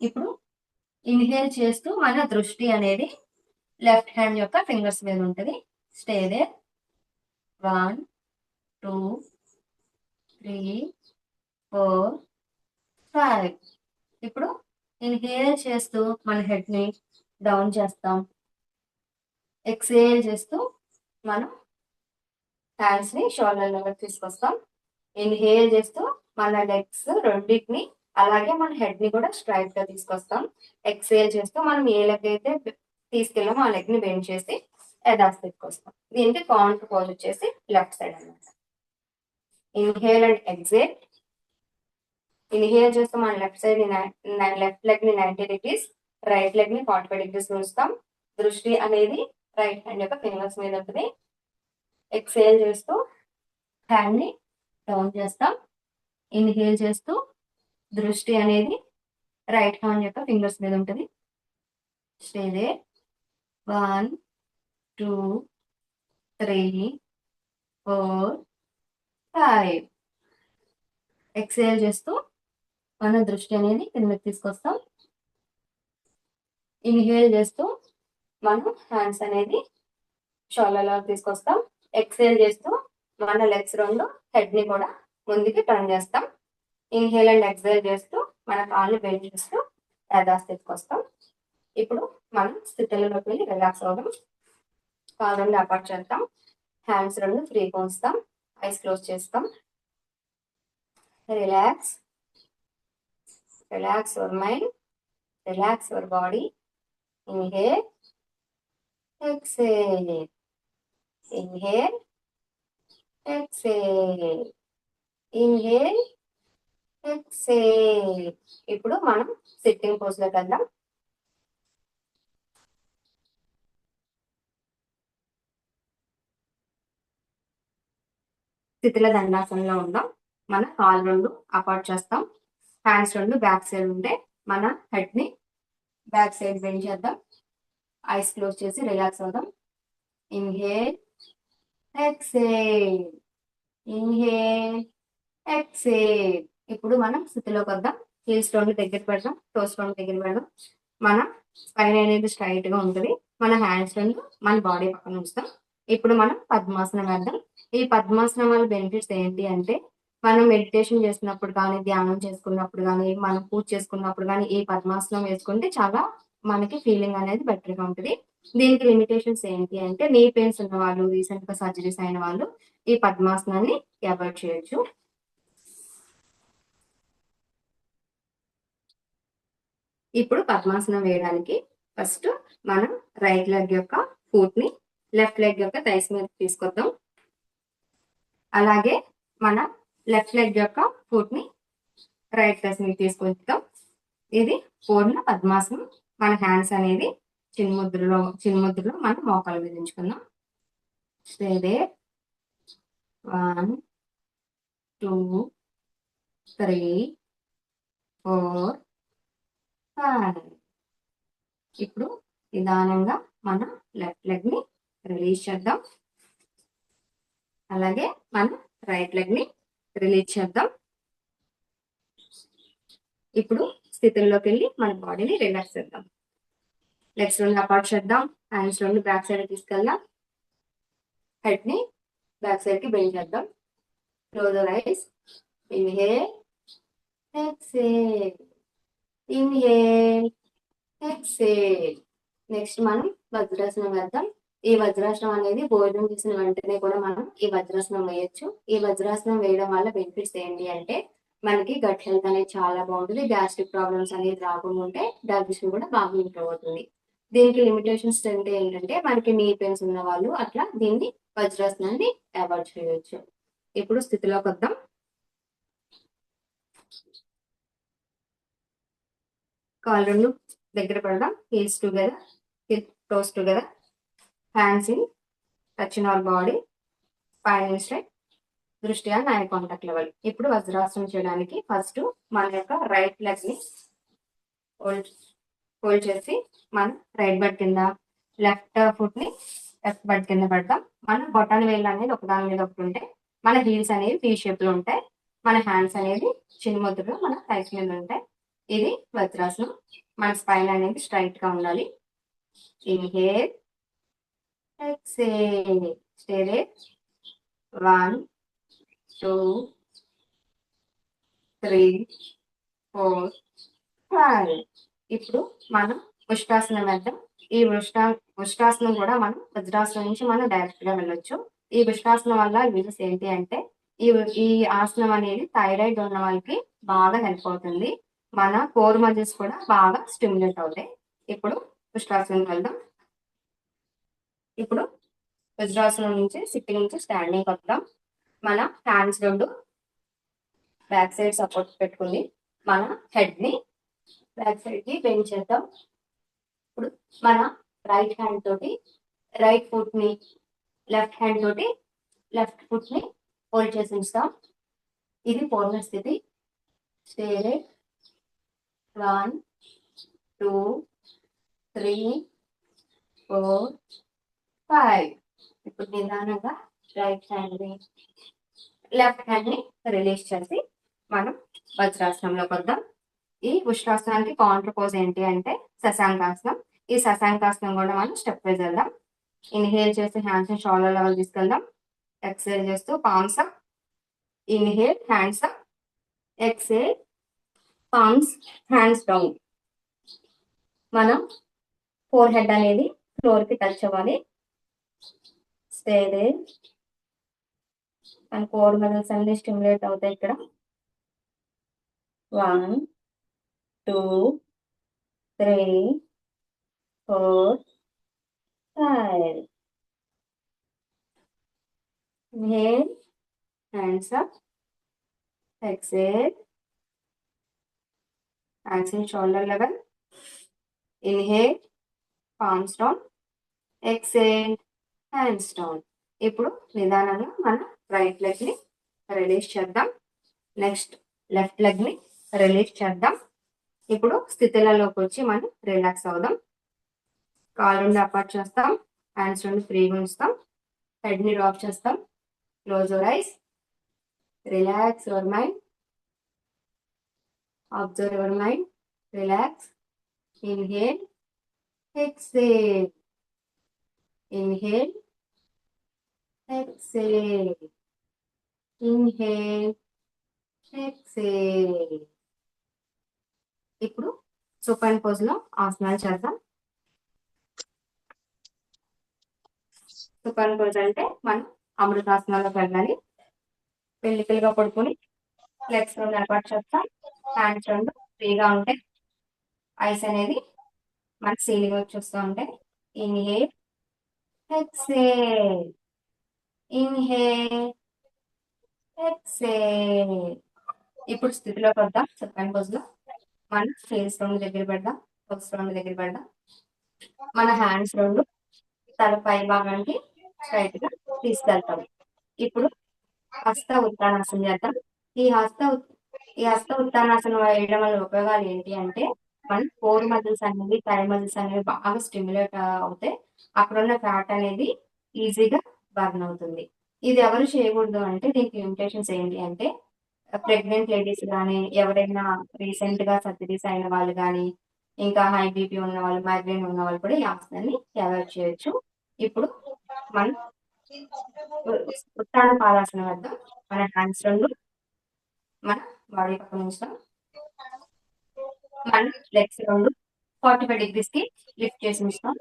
S1: ఇప్పుడు ఇన్హేల్ చేస్తూ మన దృష్టి అనేది లెఫ్ట్ హ్యాండ్ యొక్క ఫింగర్స్ మీద ఉంటుంది. Stay they. 1 2 3 4 5. ఇప్పుడు ఇన్హేల్ చేస్తూ మన హెడ్ ని డౌన్ చేస్తాం. ఎక్సేల్ చేస్తూ మనం హ్యాండ్స్ ని షోల్డర్ లెవెల్ తీసుకొస్తాం. ఇన్హేల్ చేస్తూ మన లెగ్స్ రెండింటిని అలాగే మన హెడ్ ని కూడా స్ట్రైట్ గా తీసుకొస్తాం. ఎక్సేల్ చేస్తూ మనం ఏ లెగ్ అయితే తీసుకెళ్ళామో ఆ లెగ్ ని బెండ్ చేసి యథాస్థితికి వస్తాం. దీనికి కౌంటర్ పోజ్ వచ్చేసి లెఫ్ట్ సైడ్ అనమాట. Inhale and exhale. ఇన్హేల్ చేస్తూ మన లెఫ్ట్ సైడ్ లెఫ్ట్ లెగ్ ని 90 degrees, రైట్ లెగ్ ని 45 degrees ఉంచుతాం. దృష్టి అనేది రైట్ హ్యాండ్ యొక్క ఫింగర్స్ మీద ఉంటుంది. ఎక్సేల్ చేస్తూ హ్యాండ్ ని డౌన్ చేస్తాం. ఇన్హేల్ చేస్తూ దృష్టి అనేది రైట్ హ్యాండ్ యొక్క ఫింగర్స్ మీద ఉంటుంది. Stay they. 1 2 3 4 5. ఎక్సేల్ చేస్తూ మన దృష్టి అనేది కిందకి తీసుకొస్తాం. ఇన్హేల్ చేస్తూ మనం హ్యాండ్స్ అనేది షోల్డర్లో తీసుకొస్తాం. ఎక్సేల్ చేస్తూ మన లెగ్స్ రెండు హెడ్ ని కూడా ముందుకి టర్న్ చేస్తాం. ఇన్హేల్ అండ్ ఎక్సేల్ చేస్తూ మన కాళ్ళు బెండ్ చేస్తూ యథాస్థితికి వస్తాం. ఇప్పుడు మనం స్థితిలోకి వెళ్ళి రిలాక్స్ అవుదాం. కాళ్ళు రెండు అపార్ట్ చేస్తాం. హ్యాండ్స్ రెండు ఫ్రీగా ఉంచుతాం. ఐస్ క్లోజ్ చేస్తాం. Relax. Relax your mind. Relax your body. Inhale exhale. Inhale exhale. Inhale exhale. ఇప్పుడు మనం సిట్టింగ్ పోజ్ లోకి వెళ్దాం. స్థితిలో దండాసనంలో ఉందాం. మన కాళ్ళు రెండు అపార్ట్ చేస్తాం. హ్యాండ్స్ రెండు బ్యాక్ సైడ్ ఉంటే మన హెడ్ ని బ్యాక్ సైడ్ బెండ్ చేద్దాం. ఐస్ క్లోజ్ చేసి రిలాక్స్ అవుదాం. Inhale, exhale, inhale, exhale. ఇప్పుడు మనం స్థితిలోకి వద్దాం. హీల్ స్టోన్ దగ్గర పెడదాం, టో స్టోన్ దగ్గర పెడదాం. మన స్పైన్ అనేది స్ట్రైట్ గా ఉంటుంది. మన హ్యాండ్స్ మన బాడీ పక్కన ఉంచుతాం. ఇప్పుడు మనం పద్మాసనం వేద్దాం. ఈ పద్మాసనం వల్ల బెనిఫిట్స్ ఏంటి అంటే, మనం మెడిటేషన్ చేస్తున్నప్పుడు కానీ, ధ్యానం చేసుకున్నప్పుడు కానీ, మనం పూజ చేసుకున్నప్పుడు కానీ ఈ పద్మాసనం వేసుకుంటే చాలా మనకి ఫీలింగ్ అనేది బెటర్ గా ఉంటుంది. దీనికి లిమిటేషన్స్ ఏంటి అంటే, నీ పెయిన్స్ ఉన్న వాళ్ళు, రీసెంట్ గా సర్జరీస్ అయిన వాళ్ళు ఈ పద్మాసనాన్ని అవాయిడ్ చేయొచ్చు. ఇప్పుడు పద్మాసనం వేయడానికి ఫస్ట్ మనం రైట్ లెగ్ యొక్క ఫుట్ ని లెఫ్ట్ లెగ్ యొక్క థైస్ మీద తీసుకొద్దాం. అలాగే మన లెఫ్ట్ లెగ్ యొక్క ఫుట్ ని రైట్ థైస్ మీద తీసుకొద్దాం. ఇది పూర్ణ పద్మాసనం. మన హ్యాండ్స్ అనేది చిన్ముద్రలో మనం మోకాలు మీద ఉంచుకుందాం. Stay there. 1 2 3 4 5. ఇప్పుడు నిదానంగా మన లెఫ్ట్ లెగ్ ని రిలీజ్ చేద్దాం. అలాగే మన రైట్ లెగ్ ని రిలీజ్ చేద్దాం. ఇప్పుడు స్థితుల్లోకి వెళ్ళి మన బాడీని రిలాక్స్ చేద్దాం. లెగ్స్ రెండు అపార్ట్ చేద్దాం. హ్యాండ్స్ రెండు బ్యాక్ సైడ్ తీసుకెళ్దాం. హెడ్ ని బ్యాక్ సైడ్ కి బెండ్ చేద్దాం. Close your eyes. Inhale, exhale, inhale, exhale. Next మనం వజ్రాసనం వేద్దాం. ఈ వజ్రాసనం అనేది భోజనం చేసిన వెంటనే కూడా మనం ఈ వజ్రాసనం వేయొచ్చు. ఈ వజ్రాసనం వేయడం వల్ల బెనిఫిట్స్ ఏంటి అంటే, మనకి గట్ హెల్త్ అనేది చాలా బాగుంటుంది. గ్యాస్ట్రిక్ ప్రాబ్లమ్స్ అనేది రాకుండా ఉంటే డైజెషన్ కూడా బాగా ఇంప్రూవ్ అవుతుంది. దీనికి లిమిటేషన్స్ ఏంటంటే, మనకి నీ పెయిన్స్ ఉన్న వాళ్ళు అట్లా దీన్ని వజ్రాసనాన్ని అవాయిడ్ చేయొచ్చు. ఇప్పుడు స్థితిలోకి వద్దాం. కాళ్ళు రెండు దగ్గర పెడదాం. Heels together, toes together, hands in touching our body, spine straight, దృష్టి అండ్ ఐ కాంటాక్ట్ లెవెల్. ఇప్పుడు వజ్రాసనం చేయడానికి ఫస్ట్ మన యొక్క రైట్ లెగ్ ని హోల్డ్ చేసి మన రైట్ బట్ కింద, లెఫ్ట్ ఫుట్ ని లెఫ్ట్ బట్ కింద పెడతాం. మన బొటాన్ వేలు అనేది ఒకదాని మీద ఒకటి ఉంటే, మన హీల్స్ అనేవి టీ షేప్ లో ఉంటాయి. మన హ్యాండ్స్ అనేవి చిన్ముద్రలో మన థైస్ మీద ఉంటాయి. ఇది వజ్రాసనం. మన స్పైన్ అనేది స్ట్రైట్ గా ఉండాలి. Inhale, exhale, stay there. 1 2 3 4 5. ఇప్పుడు మనం ఉష్టాసనం వేద్దాం. ఈ ఉష్టాసనం కూడా మనం వజ్రాసనం నుంచి మనం డైరెక్ట్ గా వెళ్ళొచ్చు. ఈ ఉష్టాసనం వల్ల యూజెస్ ఏంటి అంటే, ఈ ఆసనం అనేది థైరాయిడ్ ఉన్న వాళ్ళకి బాగా హెల్ప్ అవుతుంది. మన కోర్ మజిల్స్ కూడా బాగా స్టిమ్యులేట్ అవుతాయి. ఇప్పుడు ఉష్టాసనం వెళ్దాం. ఇప్పుడు వజ్రాసనం నుంచి సిట్టింగ్ నుంచి స్టాండింగ్ వద్దాం. మన హ్యాండ్స్ రెండు బ్యాక్ సైడ్ సపోర్ట్ పెట్టుకుని మన హెడ్ ని బ్యాక్ సైడ్ కి బెండ్ చేద్దాం. ఇప్పుడు మన రైట్ హ్యాండ్ తోటి రైట్ ఫుట్ ని, లెఫ్ట్ హ్యాండ్ తోటి లెఫ్ట్ ఫుట్ ని హోల్డ్ చేసి ఉంచుతాం. ఇది పూర్ణ స్థితి. Stay there. 1 2 3 4 5. ఇప్పుడు నిదానంగా రైట్ హ్యాండ్ ని, లెఫ్ట్ హ్యాండ్ ని రిలీజ్ చేసి మనం వజ్రాసనంలోకి వద్దాం. ఈ ఉష్ట్రాసనానికి కౌంటర్ పోజ్ ఏంటి అంటే శశాంకాసనం. ఈ శశాంకాసనం కూడా మనం స్టెప్ వైజ్ వెళ్దాం. ఇన్హేల్ చేసి హ్యాండ్స్ షోల్డర్ లెవెల్ తీసుకెళ్దాం. ఎక్సేల్ చేస్తూ palms up. Inhale, hands up. Exhale, palms, hands down. మనం ఫోర్ హెడ్ అనేది ఫ్లోర్ కి టచ్ అవ్వాలి. Stay there. మన కోర్ మజిల్స్ అన్ని స్టిమ్యులేట్ అవుతాయి ఇక్కడ. 1 2 3 4 5. Inhale, hands up. Exhale, hands in shoulder level. Inhale, palms down. Exhale, hands down. ఇప్పుడు నిదానంగా మన రైట్ లెగ్ ని రిలీజ్ చేద్దాం. నెక్స్ట్ లెఫ్ట్ లెగ్ ని రిలీజ్ చేద్దాం. ఇప్పుడు స్థితులలోకి వచ్చి మనం రిలాక్స్ అవుదాం. కాలు రెండు అపార్ట్ చేస్తాం, హ్యాండ్స్ రెండు ఫ్రీగా ఉంచుతాం, హెడ్ ని డ్రాప్ చేస్తాం. Close your eyes, relax your mind, observe your mind, relax. Inhale, exhale, inhale, exhale, inhale, exhale. ఇప్పుడు సుపైన్ పోజ్ లో ఆసనాలు చేద్దాం. సుపైన్ పోజ్ అంటే మనం అమృతాసనాలకు వెళ్ళాలి. పెళ్లికలుగా పడుకొని లెగ్స్ రెండు అపార్ట్ చేస్తాం, హ్యాండ్స్ రెండు ఫ్రీగా ఉంటాయి, ఐస్ అనేది మన సీలింగ్ వచ్చి వస్తూ ఉంటాయి. Inhale, exhale, inhale, exhale. ఇప్పుడు స్థితిలోకి వద్దాం. సుపైన్ పోజ్ లో మన ఫేస్ రెండు దగ్గర పెడదాం, పల్స్ రెండు దగ్గర పెడదాం. మన హ్యాండ్స్ రెండు తల పై భాగానికి స్ట్రైట్ గా తీసుకెళ్తాం. ఇప్పుడు హస్త ఉత్తానాసనం చేద్దాం. ఈ హస్త ఉత్తానాసనం వేయడం వల్ల ఉపయోగాలు ఏంటి అంటే మన కోర్ మజిల్స్ అనేవి, థై మజిల్స్ అనేవి బాగా స్టిమ్యులేట్ అవుతాయి. అక్కడున్న ఫ్యాట్ అనేది ఈజీగా బర్న్ అవుతుంది. ఇది ఎవరు చేయకూడదు అంటే దీనికి లిమిటేషన్స్ ఏంటి అంటే ప్రెగ్నెంట్ లేడీస్ కానీ, ఎవరైనా రీసెంట్ గా సర్జరీస్ అయిన వాళ్ళు కానీ, ఇంకా హై బీపీ ఉన్న వాళ్ళు, మైగ్రేన్ ఉన్న వాళ్ళు కూడా ఈ ఆసనాన్ని అవాయిడ్ చేయొచ్చు. ఇప్పుడు మనం ఉత్తాన పాదాసనం వేద్దాం. మన హ్యాండ్స్ రెండు మన బాడీ పక్కన ఉంచుతాం. మన లెగ్స్ రెండు 45 degrees కి లిఫ్ట్ చేసి ఉంచుతాం.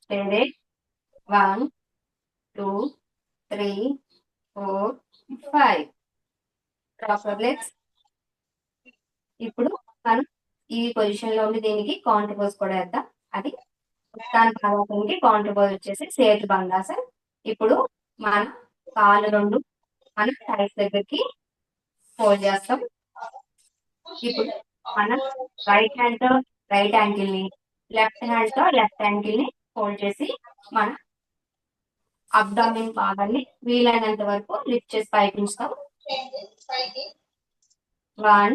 S1: స్టే 1, 2, 3, 4, 5. Cross our legs. ఇప్పుడు మనం ఈ పొజిషన్ లో ఉండి దీనికి కౌంటర్ పోజ్ కూడా వేద్దాం. అది ఉత్తాన పాదాసనానికి కౌంటర్ పోజ్ వచ్చేసి సేతు బంధాసన్. ఇప్పుడు మన కాళ్ళు రెండు మన థైస్ దగ్గరికి ఫోల్డ్ చేస్తాం. ఇప్పుడు మన రైట్ హ్యాండ్ తో రైట్ యాంకిల్ ని, లెఫ్ట్ హ్యాండ్ తో లెఫ్ట్ యాంకిల్ ని ఫోల్డ్ చేసి మన అబ్డామిన్ భాగాన్ని వీలైనంత వరకు లిఫ్ట్ చేసి పైకి ఉంచుతాం. 1,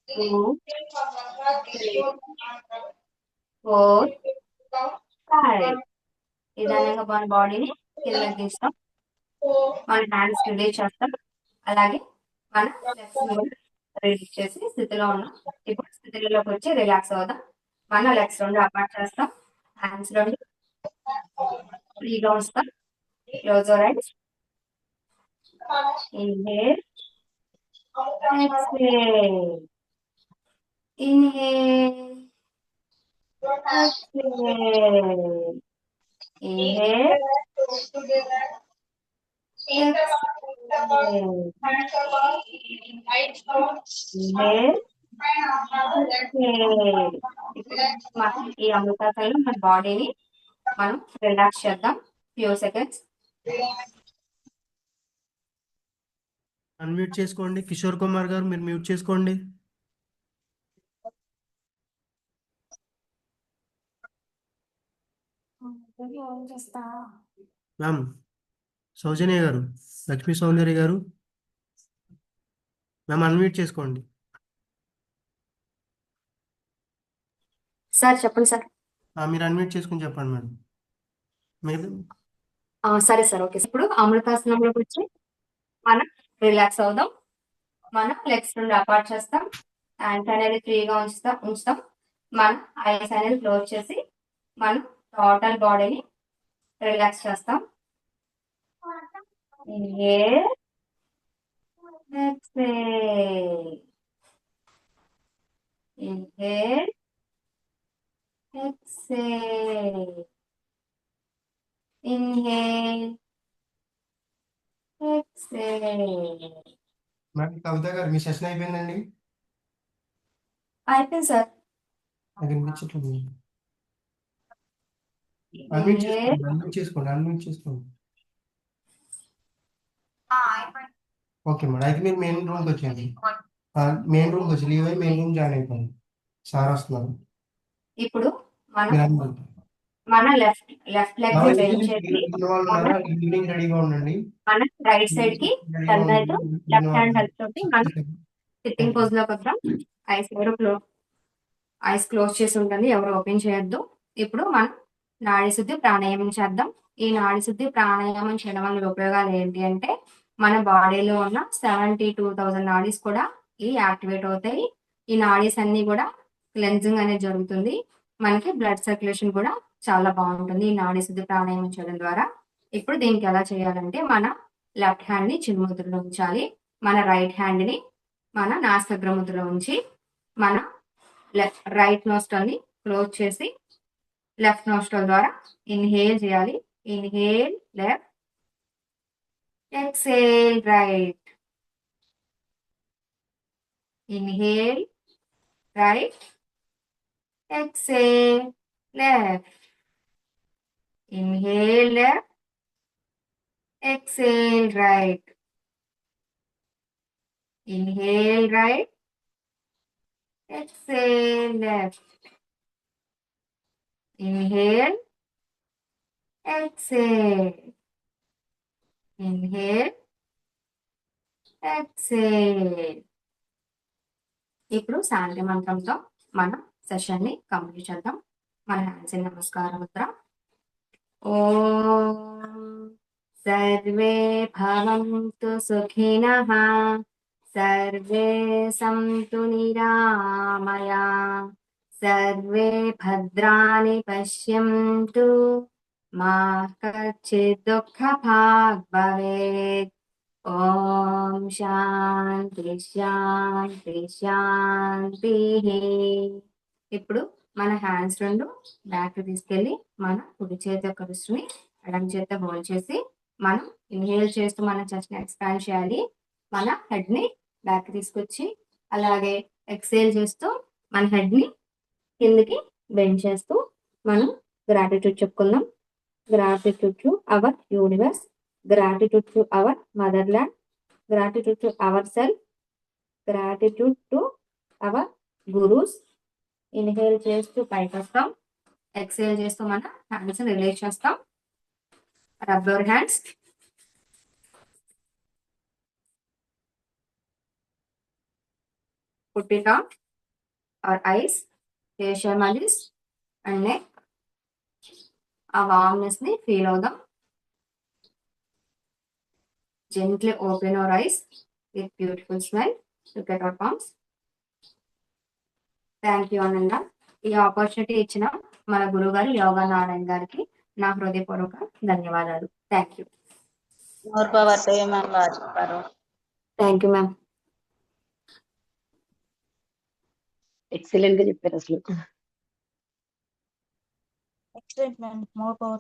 S1: 2, 3, 4, 5. నిదానంగా మన బాడీని కిందకి దించుతాం. మన హ్యాండ్స్ రిలీజ్ చేస్తాం. అలాగే మన లెగ్స్ రిలీజ్ చేసి స్థితిలో ఉన్నాం. ఇప్పుడు స్థితిలోకి వచ్చి రిలాక్స్ అవుదాం. మన లెగ్స్ రెండు అపార్ట్ చేస్తాం, హ్యాండ్స్ రెండు ఫ్రీగా ఉంచుతాం. Close your eyes, inhale, exhale, inhale, exhale, inhale, exhale, inhale, exhale. ఇప్పుడు మనం ఈ అమృతాసనంలో మన బాడీని మనం రిలాక్స్ చేద్దాం ఫ్యూ సెకండ్స్.
S2: అన్మ్యూట్ చేసుకోండి. కిషోర్ కుమార్ గారు మీరు మ్యూట్ చేసుకోండి. మ్యామ్ సౌజన్య గారు, లక్ష్మీ సౌందర్య గారు మ్యామ్ అన్మ్యూట్ చేసుకోండి.
S1: సార్ చెప్పండి సార్.
S2: మీరు అన్మ్యూట్ చేసుకుని చెప్పండి మేడం. మీరు
S1: సరే సార్, ఓకే. ఇప్పుడు అమృతాసనంలోకి వచ్చి మనం రిలాక్స్ అవుదాం. మనం లెగ్స్ నుండి అపార్ట్ చేస్తాం, హ్యాండ్స్ అనేది ఫ్రీగా ఉంచుతాం. మన ఐస్ అనేది క్లోజ్ చేసి మనం టోటల్ బాడీని రిలాక్స్ చేస్తాం. Inhale, exhale, inhale, exhale, inhale, exhale.
S2: Madam Kavitha గారు మీ సెషన్ అయిపోయిందండి?
S1: అయిపోయింది సార్.
S2: నాకు వినిపించట్లేదు. అన్మ్యూట్ చేసుకోండి, అన్మ్యూట్ చేసుకోండి, అన్మ్యూట్ చేసుకోండి. ఓకే మేడం, అయితే మీరు మెయిన్ రూమ్కి వచ్చేయండి. మెయిన్ రూమ్కి వచ్చి లీవ్ అయ్యి మెయిన్ రూమ్ జాయిన్ అయిపోయింది. సార్ వస్తున్నారు.
S1: ఇప్పుడు మనం
S2: మీరు అన్మ్యూట్.
S1: మన లెఫ్ట్ లెగ్ ని బెండ్ చేసి
S2: ఈవినింగ్ రెడీగా ఉండండి.
S1: మన రైట్ సైడ్ కి టర్న్ అవుతూ లెఫ్ట్ హ్యాండ్ హెల్ప్ తోటి మనం సిట్టింగ్ పోజ్ లోకి వద్దాం. ఐస్ క్లోజ్ చేసి ఉంటుంది, ఎవరు ఓపెన్ చేయొద్దు. ఇప్పుడు మనం నాడీ శుద్ధి ప్రాణాయామం చేద్దాం. ఈ నాడీ శుద్ధి ప్రాణాయామం చేయడం వల్ల ఉపయోగాలు ఏంటి అంటే, మన బాడీలో ఉన్న 72,000 నాడీస్ కూడా ఈ యాక్టివేట్ అవుతాయి. ఈ నాడీస్ అన్ని కూడా క్లెన్జింగ్ అనేది జరుగుతుంది. మనకి బ్లడ్ సర్క్యులేషన్ కూడా చాలా బాగుంటుంది ఈ నాడీ శుద్ధి ప్రాణాయామం చేయడం ద్వారా. ఇప్పుడు దీనికి ఎలా చేయాలంటే, మన లెఫ్ట్ హ్యాండ్ ని చిన్ముద్రలో ఉంచాలి. మన రైట్ హ్యాండ్ ని మన నాసికాగ్ర ముద్రలో ఉంచి, మన రైట్ నోస్ట్రల్ ని క్లోజ్ చేసి లెఫ్ట్ నోస్ట్రల్ ద్వారా ఇన్హేల్ చేయాలి. Inhale left, exhale right. Inhale right, exhale left. Inhale left, exhale right. Inhale right, exhale left. Inhale, exhale. Inhale, exhale. ఇప్పుడు శాంతి మంత్రంతో మనం సెషన్ ని కంప్లీట్ చేద్దాం. మన హ్యాండ్స్ ఇన్ నమస్కార ముద్ర. ఓం సర్వే భవంతు సుఖినః, సర్వే సంతు నిరామయా, సర్వే భద్రాణి పశ్యంతు, మా కచ్చిత్ దుఃఖభాగ్ భవేత్. ఓం శాంతి శాంతి శాంతి. ఇప్పుడు మన హ్యాండ్స్ రెండు బ్యాక్ తీసుకెళ్ళి మన కుడి చేతి యొక్క రిస్ట్ని ఎడమ చేత హోల్డ్ చేసి మనం ఇన్హేల్ చేస్తూ మన చెస్ట్ ని ఎక్స్పాండ్ చేయాలి. మన హెడ్ ని బ్యాక్ తీసుకొచ్చి అలాగే ఎక్సేల్ చేస్తూ మన హెడ్ ని కిందకి బెండ్ చేస్తూ మనం గ్రాటిట్యూడ్ చెప్పుకుందాం. Gratitude to our universe, gratitude to our motherland, gratitude to our self, gratitude to our gurus. Inhale చేస్తూ పైకి వస్తాం, ఎక్సేల్ చేస్తూ మన హ్యాండ్స్ రిలీజ్ చేస్తాం. Rub your hands. Put it on our eyes, facial muscles and neck. ఆ warmness ని feel అవుదాం. Gently open our eyes with beautiful smile. Look at our palms. Thank you Ananda. ఈ ఆపర్చునిటీ ఇచ్చిన మన గురువు గారు యోగా నారాయణ గారికి నా హృదయపూర్వక ధన్యవాదాలు. Thank you.
S3: More power to you ma'am, బాగా చెప్పారు.
S1: Thank you ma'am.
S4: ఎక్సలెంట్ గా చెప్పారు అసలు.
S3: Excellent ma'am, more power.